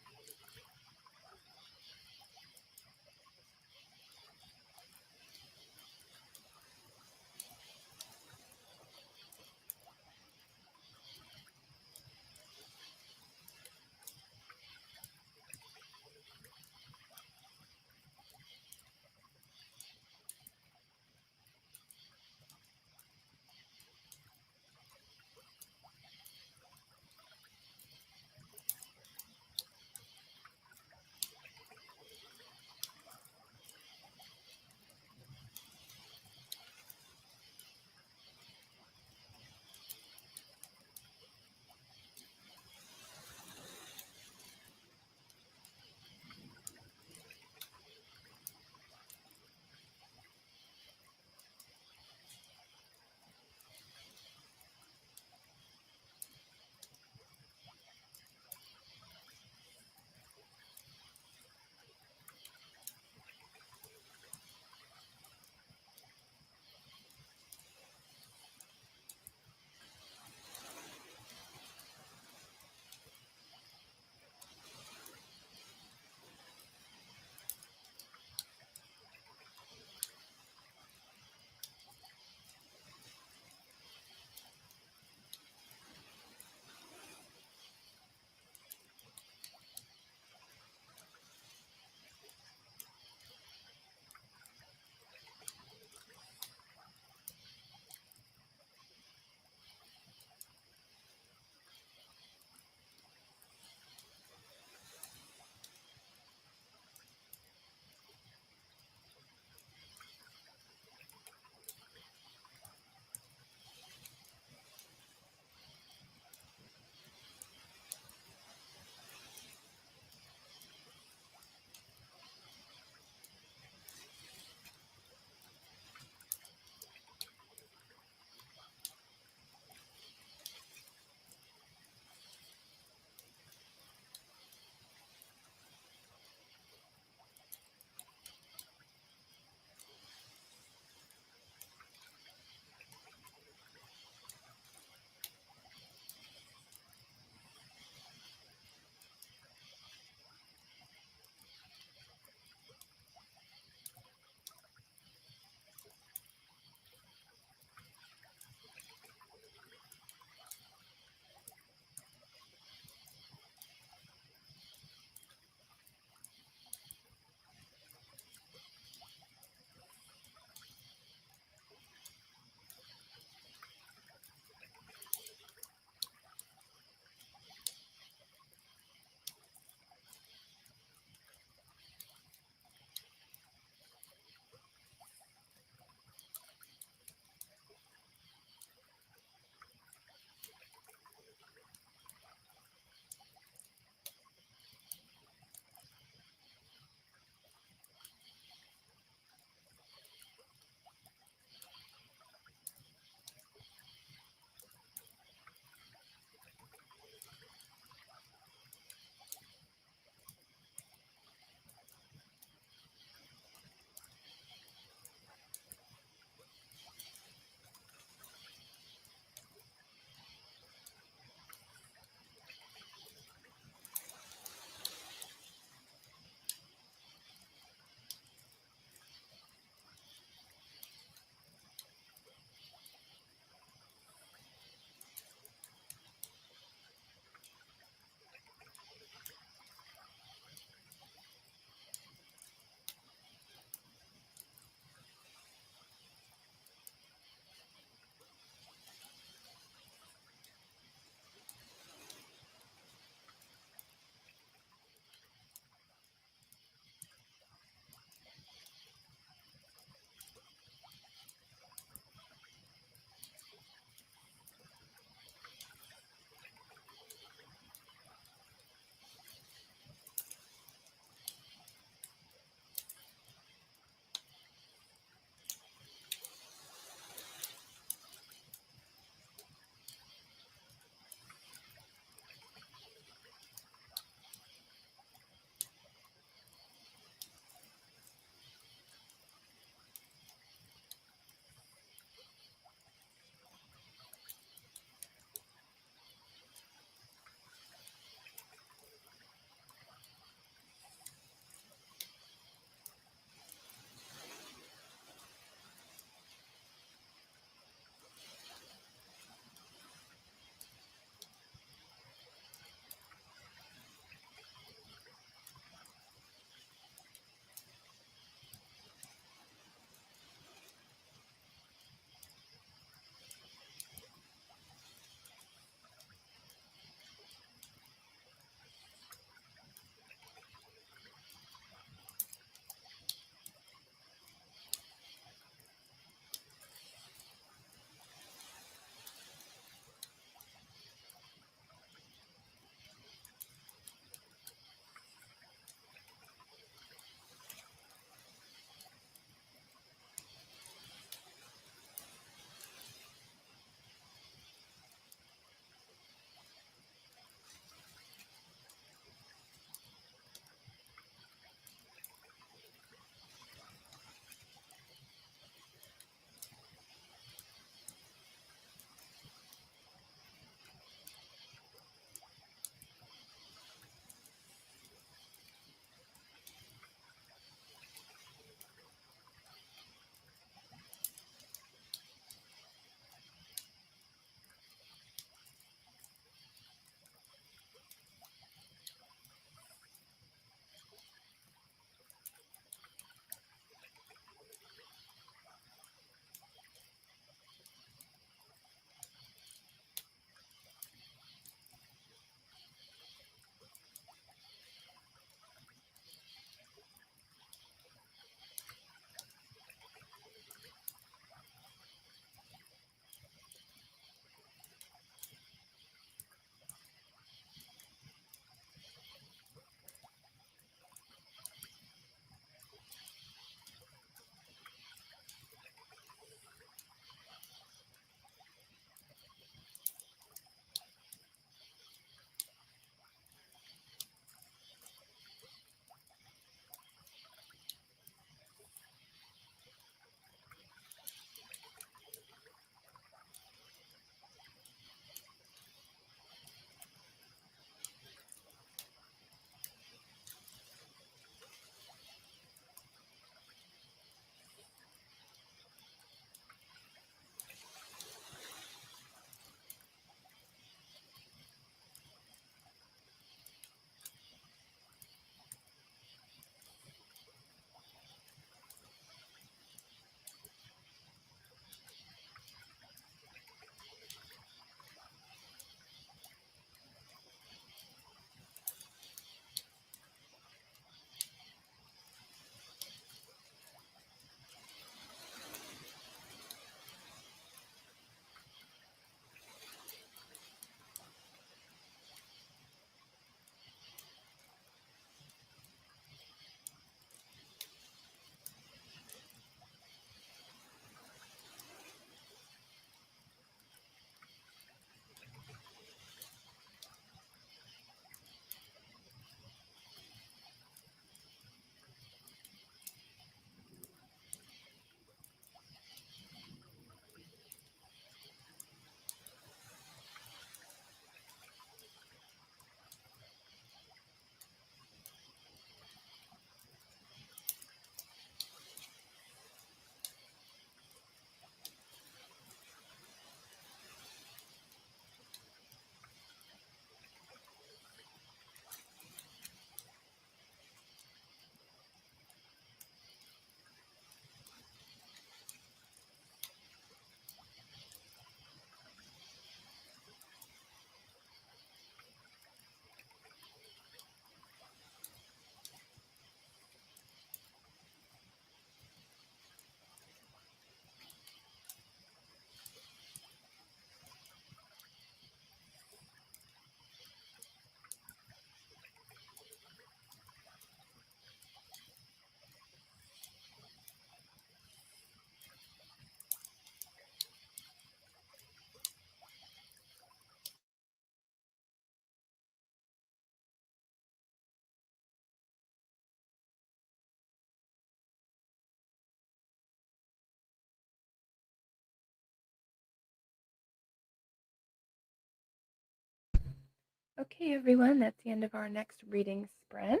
Speaker 1: Okay, everyone, that's the end of our next reading sprint.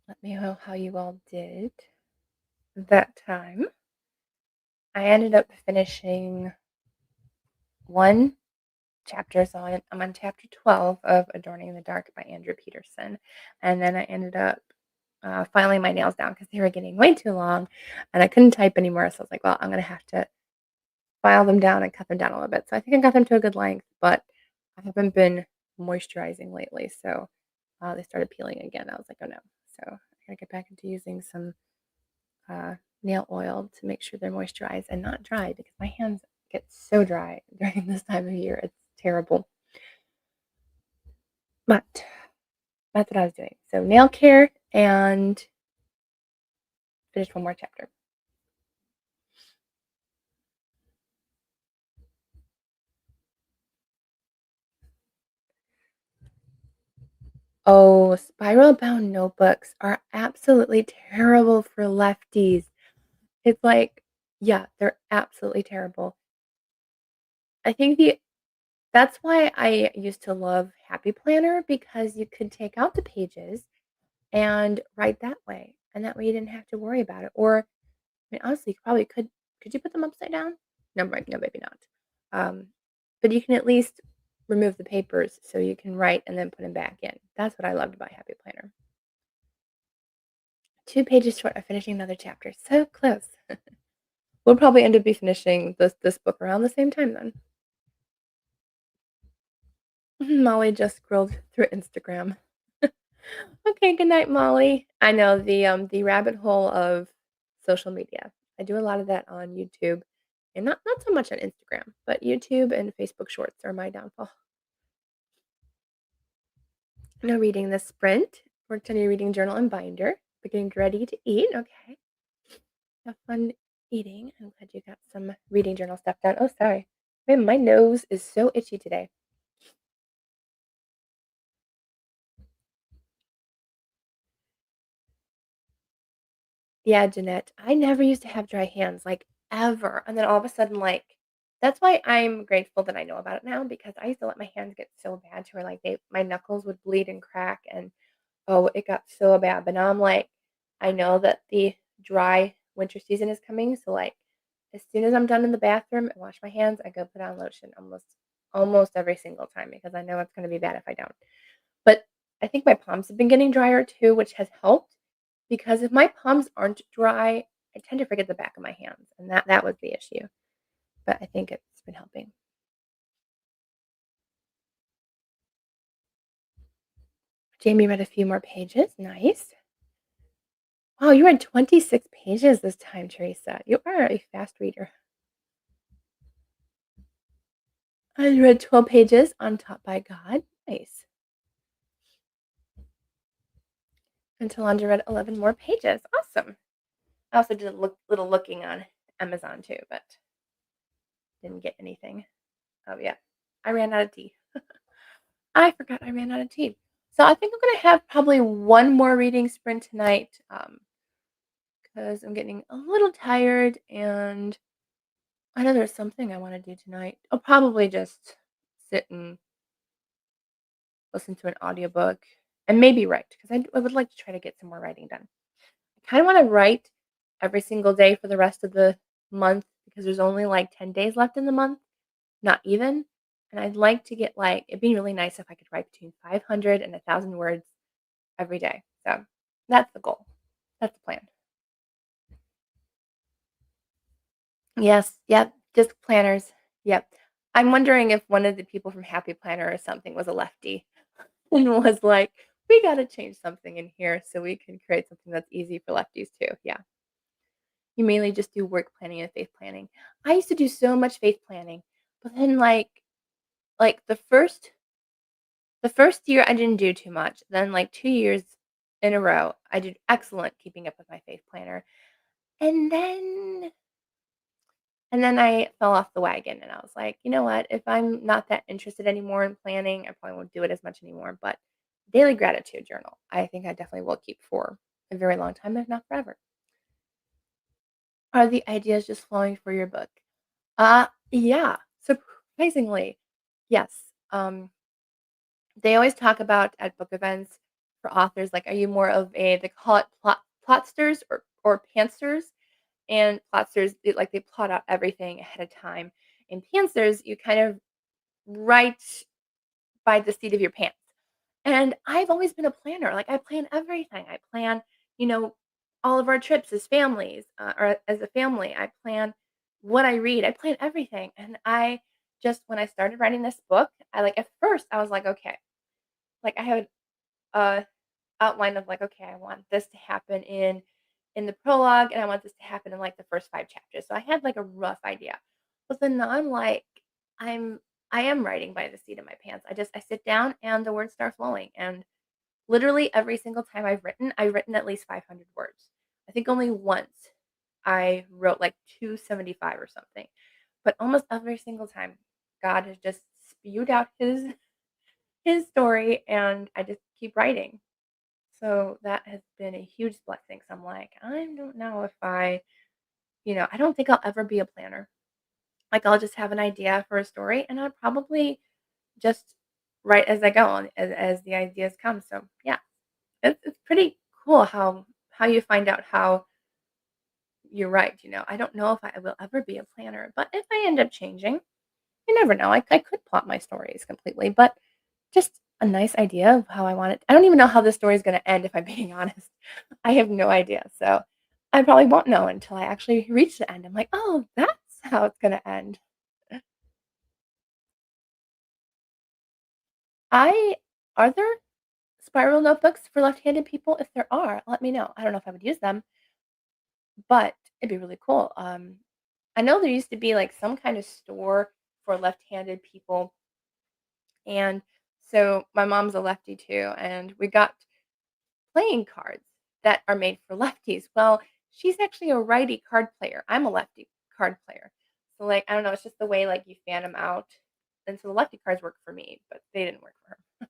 Speaker 1: Let me know how you all did that time. I ended up finishing one chapter, so I'm on chapter 12 of Adorning in the Dark by Andrew Peterson. And then I ended up filing my nails down because they were getting way too long and I couldn't type anymore. So I was like, well, I'm going to have to file them down and cut them down a little bit. So I think I got them to a good length, but I haven't been moisturizing lately. So they started peeling again. I was like, oh no. So I gotta get back into using some uh, nail oil to make sure they're moisturized and not dry because my hands get so dry during this time of year. It's terrible. But that's what I was doing. So nail care and finished one more chapter. Oh, spiral bound notebooks are absolutely terrible for lefties. It's like, yeah, they're absolutely terrible. I think that's why I used to love Happy Planner because you could take out the pages and write that way, and that way you didn't have to worry about it. Or, I mean, honestly, you probably could you put them upside down? No, right, no, maybe not. Um, but you can at least remove the papers so you can write and then put them back in. That's what I loved about Happy Planner. 2 pages short of finishing another chapter. So close. We'll probably end up be finishing this book around the same time then. Molly just scrolled through Instagram. Okay, good night, Molly. I know the rabbit hole of social media. I do a lot of that on YouTube and not so much on Instagram, but YouTube and Facebook Shorts are my downfall. No reading this sprint. Worked on your reading journal and binder. But getting ready to eat. Okay. Have fun eating. I'm glad you got some reading journal stuff done. Oh, sorry. Man, my nose is so itchy today. Yeah, Jeanette, I never used to have dry hands, like, ever, and then all of a sudden, like that's why I'm grateful that I know about it now because I used to let my hands get so bad to where, like, they my knuckles would bleed and crack, and, oh, it got so bad, but now I'm like, I know that the dry winter season is coming, so, like, as soon as I'm done in the bathroom and wash my hands, I go put on lotion almost every single time because I know it's gonna be bad if I don't. But I think my palms have been getting drier too, which has helped because if my palms aren't dry, I tend to forget the back of my hands, and that was the issue. But I think it's been helping. Jamie read a few more pages. Nice. Wow, you read 26 pages this time, Teresa. You are a fast reader. I read 12 pages on Taught by God. Nice. And Talonda read 11 more pages. Awesome. I also did a little looking on Amazon too, but didn't get anything. Oh, yeah. I ran out of tea. I forgot I ran out of tea. So I think I'm gonna have probably one more reading sprint tonight, because I'm getting a little tired and I know there's something I wanna do tonight. I'll probably just sit and listen to an audiobook and maybe write because I would like to try to get some more writing done. I kinda wanna write every single day for the rest of the month because there's only, like, 10 days left in the month, not even, and I'd like to get, like it'd be really nice if I could write between 500 and 1,000 words every day. So, that's the goal. That's the plan. Yes, yep, just planners. Yep. I'm wondering if one of the people from Happy Planner or something was a lefty and was like, "We gotta change something in here so we can create something that's easy for lefties too." Yeah. You mainly just do work planning and faith planning. I used to do so much faith planning, but then, like, the first year, I didn't do too much. Then, like, 2 years in a row, I did excellent keeping up with my faith planner. And then And then I fell off the wagon and I was like, "You know what? If I'm not that interested anymore in planning, I probably won't do it as much anymore." But daily gratitude journal, I think I definitely will keep for a very long time, if not forever. Are the ideas just flowing for your book? Yeah, surprisingly, yes. They always talk about at book events for authors, like, are you more of a they call it plotsters or pantsers? And plotsters, they plot out everything ahead of time. In pantsers, you kind of write by the seat of your pants. And I've always been a planner. Like, I plan everything. I plan, you know, all of our trips as families, or as a family. I plan what I read. I plan everything. And I just when I started writing this book, I like at first I was like, okay, like I had a outline of like, okay, I want this to happen in the prologue, and I want this to happen in like the first 5 chapters. So I had like a rough idea. But then now I'm like, I'm I am writing by the seat of my pants. I sit down and the words start flowing. And literally every single time I've written at least 500 words. I think only once I wrote like 275 or something. But almost every single time, God has just spewed out his story, and I just keep writing. So that has been a huge blessing. So I'm like, I don't know if I don't think I'll ever be a planner. Like, I'll just have an idea for a story, and I'll probably just write as I go on as the ideas come. So yeah, it's pretty cool how you find out how you write. I don't know if I will ever be a planner, but if I end up changing, you never know. I could plot my stories completely, but just a nice idea of how I want it. I don't even know how this story is going to end, if I'm being honest. I have no idea. So I probably won't know until I actually reach the end. I'm like, oh, that's how it's going to end. I Are there spiral notebooks for left-handed people? If there are, let me know. I don't know if I would use them, but it'd be really cool. I know there used to be like some kind of store for left-handed people, and so my mom's a lefty too, and we got playing cards that are made for lefties. Well, she's actually a righty card player. I'm a lefty card player. So, like, I don't know, it's just the way, like, you fan them out. And so the lefty cards work for me, but they didn't work for her.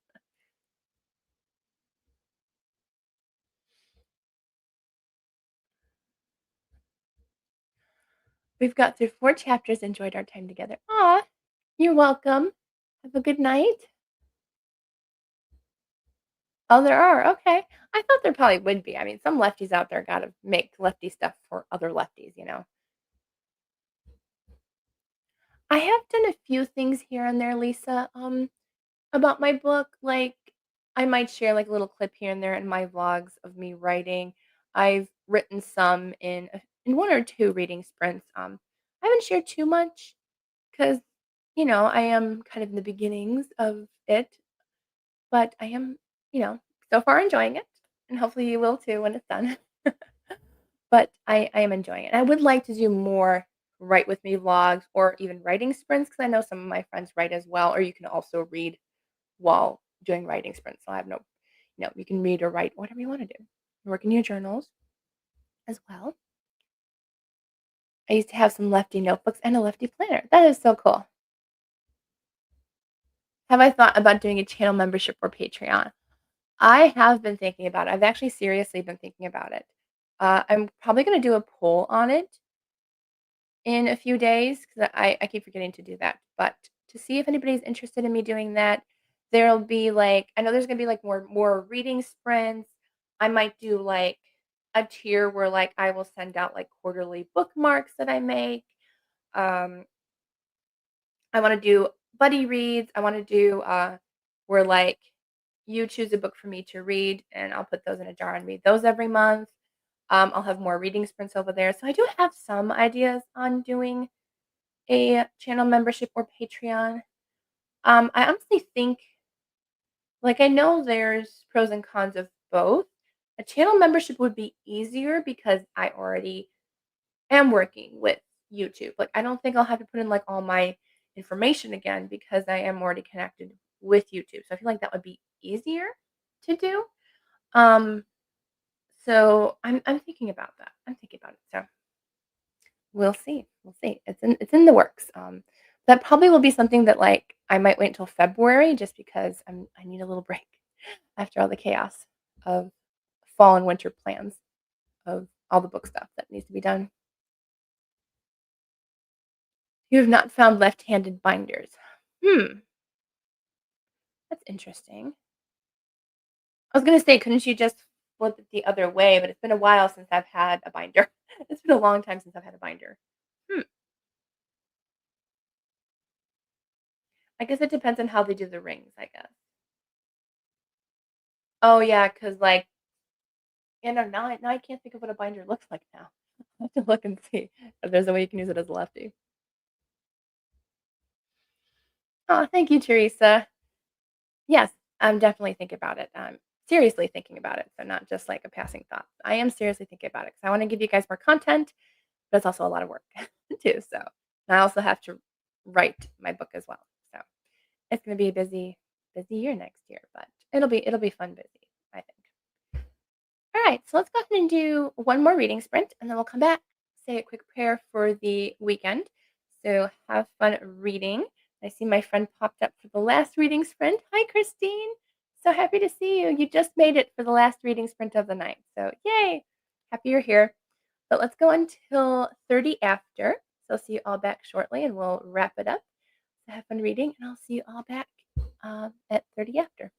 Speaker 1: We've got through 4 chapters, enjoyed our time together. Aw, you're welcome. Have a good night. Oh, there are. Okay. I thought there probably would be. I mean, some lefties out there gotta make lefty stuff for other lefties. I have done a few things here and there, Lisa. About my book, like, I might share, like, a little clip here and there in my vlogs of me writing. I've written some in 1 or 2 reading sprints. I haven't shared too much because I am kind of in the beginnings of it, but I am, so far enjoying it, and hopefully you will too when it's done. But I am enjoying it. I would like to do more write with me vlogs or even writing sprints because I know some of my friends write as well, or you can also read while doing writing sprints. So I have you can read or write whatever you want to do. Work in your journals as well. I used to have some lefty notebooks and a lefty planner. That is so cool. Have I thought about doing a channel membership or Patreon? I have been thinking about it. I've actually seriously been thinking about it. I'm probably going to do a poll on it in a few days because I keep forgetting to do that. But to see if anybody's interested in me doing that, there'll be like I know there's gonna be like more reading sprints. I might do like a tier where like I will send out like quarterly bookmarks that I make. Um, I want to do buddy reads. I want to do where like you choose a book for me to read, and I'll put those in a jar and read those every month. I'll have more reading sprints over there. So I do have some ideas on doing a channel membership or Patreon. I honestly think, like, I know there's pros and cons of both. A channel membership would be easier because I already am working with YouTube. Like, I don't think I'll have to put in like all my information again because I am already connected with YouTube. So I feel like that would be easier to do. Um, so I'm thinking about that. I'm thinking about it. So we'll see. We'll see. It's in the works. That probably will be something that like I might wait until February just because I need a little break after all the chaos of fall and winter plans of all the book stuff that needs to be done. You have not found left-handed binders. Hmm, That's interesting. I was gonna say, couldn't you just flip it the other way? But it's been a while since I've had a binder. It's been a long time since I've had a binder. Hmm. I guess it depends on how they do the rings, I guess. Oh, yeah, because now I can't think of what a binder looks like now. I have to look and see if there's a way you can use it as a lefty. Oh, thank you, Teresa. Yes, I'm definitely thinking about it. I'm seriously thinking about it, so not just like a passing thought. I am seriously thinking about it because I wanna give you guys more content, but it's also a lot of work too, so and I also have to write my book as well, so it's gonna be a busy year next year, but it'll be fun busy, I think. All right, so let's go ahead and do one more reading sprint, and then we'll come back, say a quick prayer for the weekend. So have fun reading. I see my friend popped up for the last reading sprint. Hi, Christine. So happy to see you. You just made it for the last reading sprint of the night. So yay! Happy you're here. But let's go until 30 after. So I'll see you all back shortly, and we'll wrap it up. So have fun reading, and I'll see you all back at 30 after.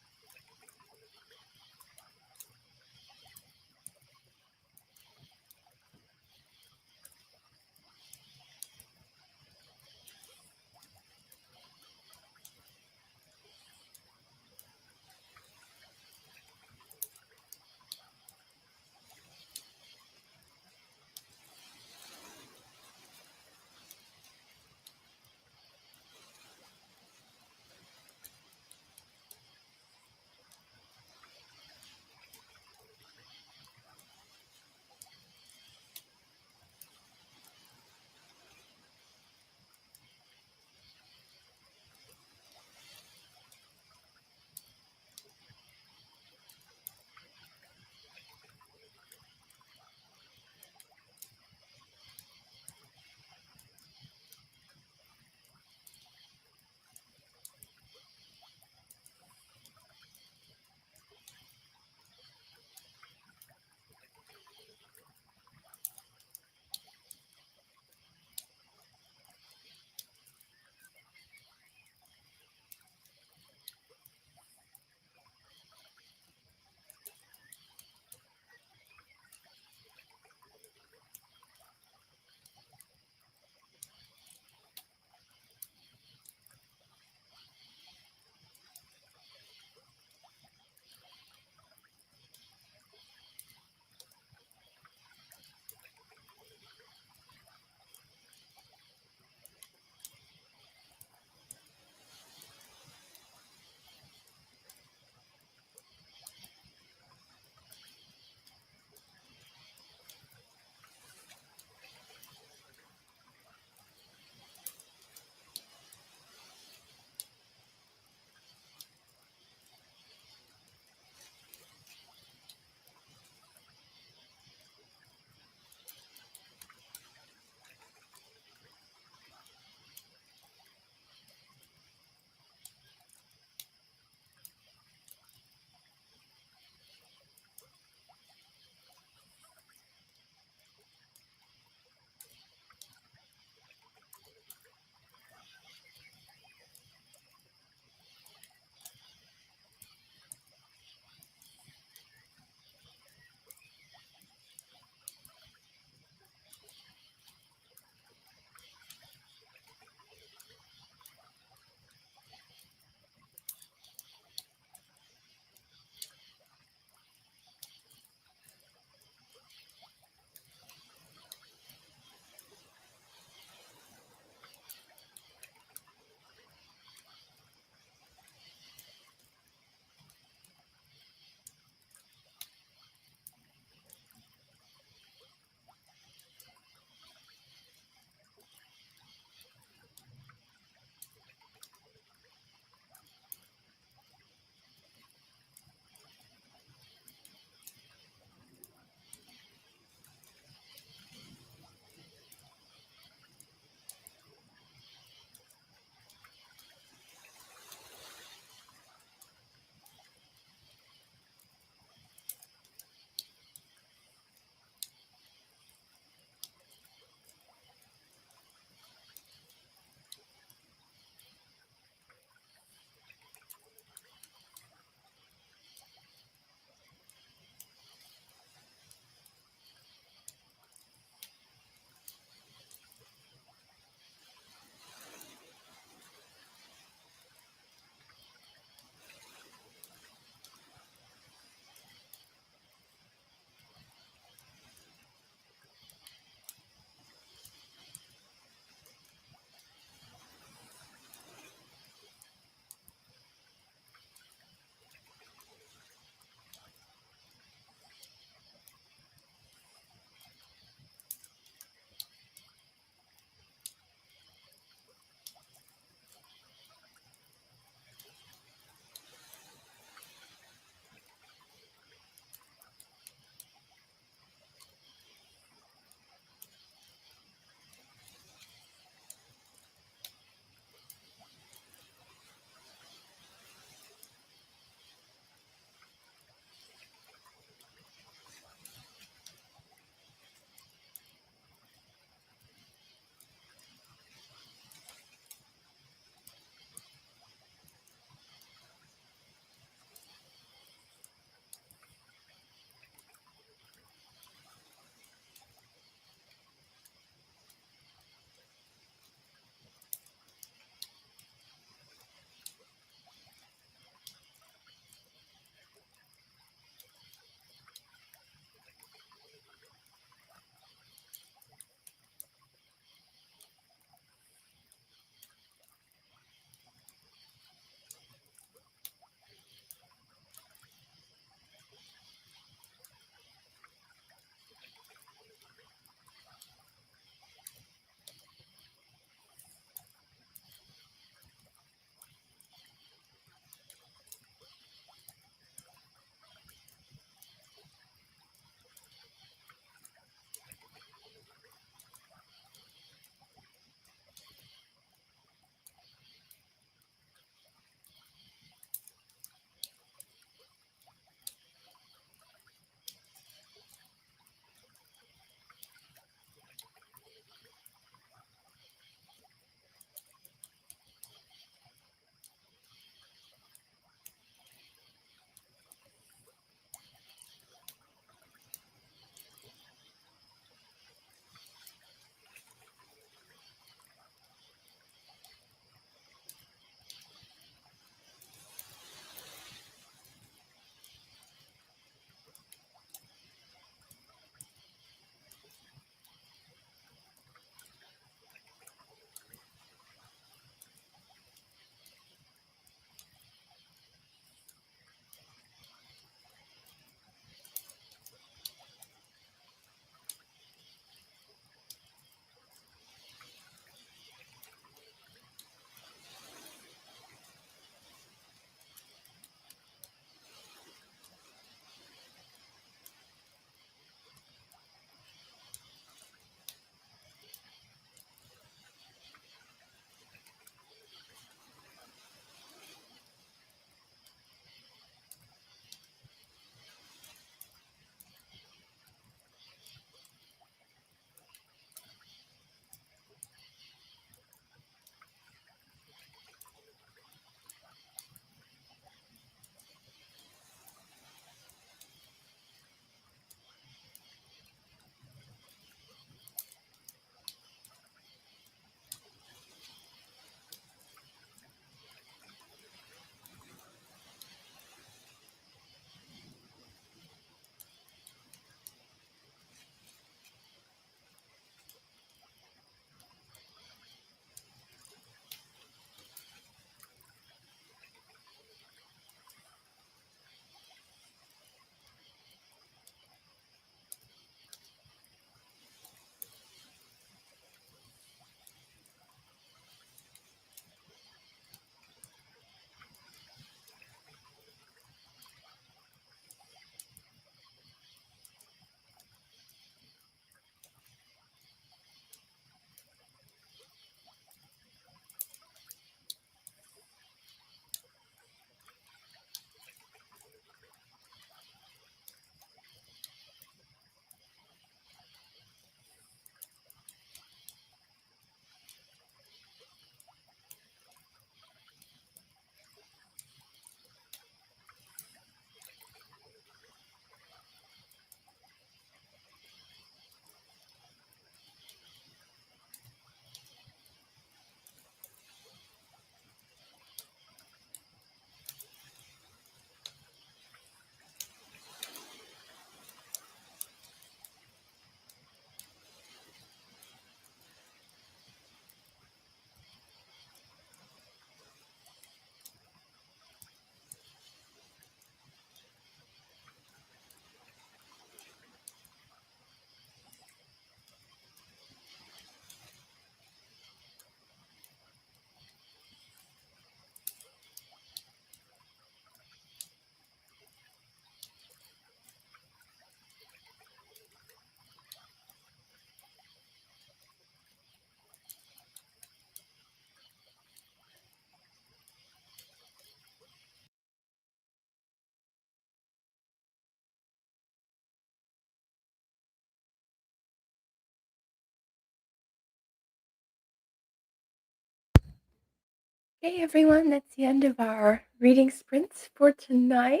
Speaker 1: Okay, everyone, that's the end of our reading sprints for tonight.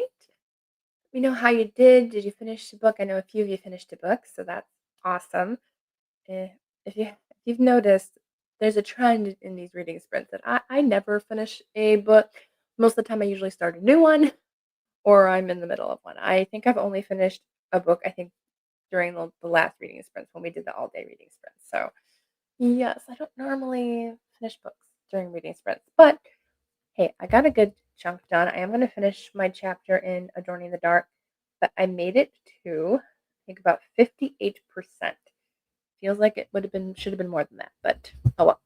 Speaker 1: Let me know how you did. Did you finish the book? I know a few of you finished a book, so that's awesome. Eh, if you've noticed, there's a trend in these reading sprints that I never finish a book. Most of the time, I usually start a new one or I'm in the middle of one. I think I've only finished a book, I think, during the last reading sprints when we did the all day reading sprints. So, yes, I don't normally finish books during reading sprints, but hey, I got a good chunk done. I am going to finish my chapter in Adorning the Dark, but I made it to, I think, about 58%. Feels like it would have been, should have been more than that, but oh well.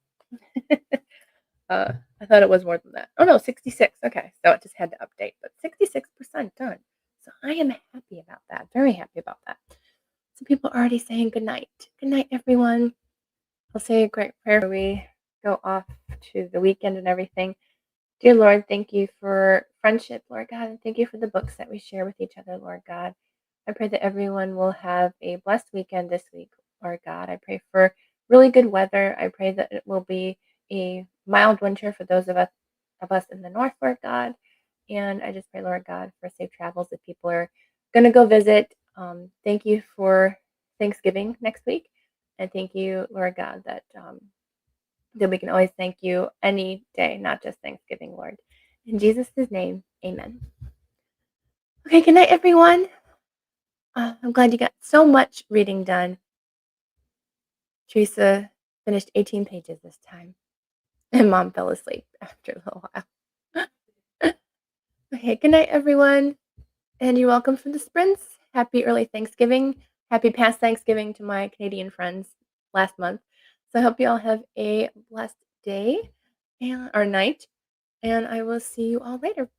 Speaker 1: I thought it was more than that. Oh no, 66. Okay, so it just had to update, but 66% done. So I am happy about that. Very happy about that. Some people are already saying good night. Good night, everyone. I'll say a great prayer before we go off to the weekend and everything. Dear Lord, thank you for friendship, Lord God, and thank you for the books that we share with each other, Lord God. I pray that everyone will have a blessed weekend this week, Lord God. I pray for really good weather. I pray that it will be a mild winter for those of us in the north, Lord God. And I just pray, Lord God, for safe travels if people are going to go visit. Thank you for Thanksgiving next week. And thank you, Lord God, that we can always thank you any day, not just Thanksgiving, Lord. In Jesus' name, amen. Okay, good night, everyone. I'm glad you got so much reading done. Teresa finished 18 pages this time, and Mom fell asleep after a little while. Okay, good night, everyone. And you're welcome from the sprints. Happy early Thanksgiving. Happy past Thanksgiving to my Canadian friends last month. So I hope you all have a blessed day or night, and I will see you all later.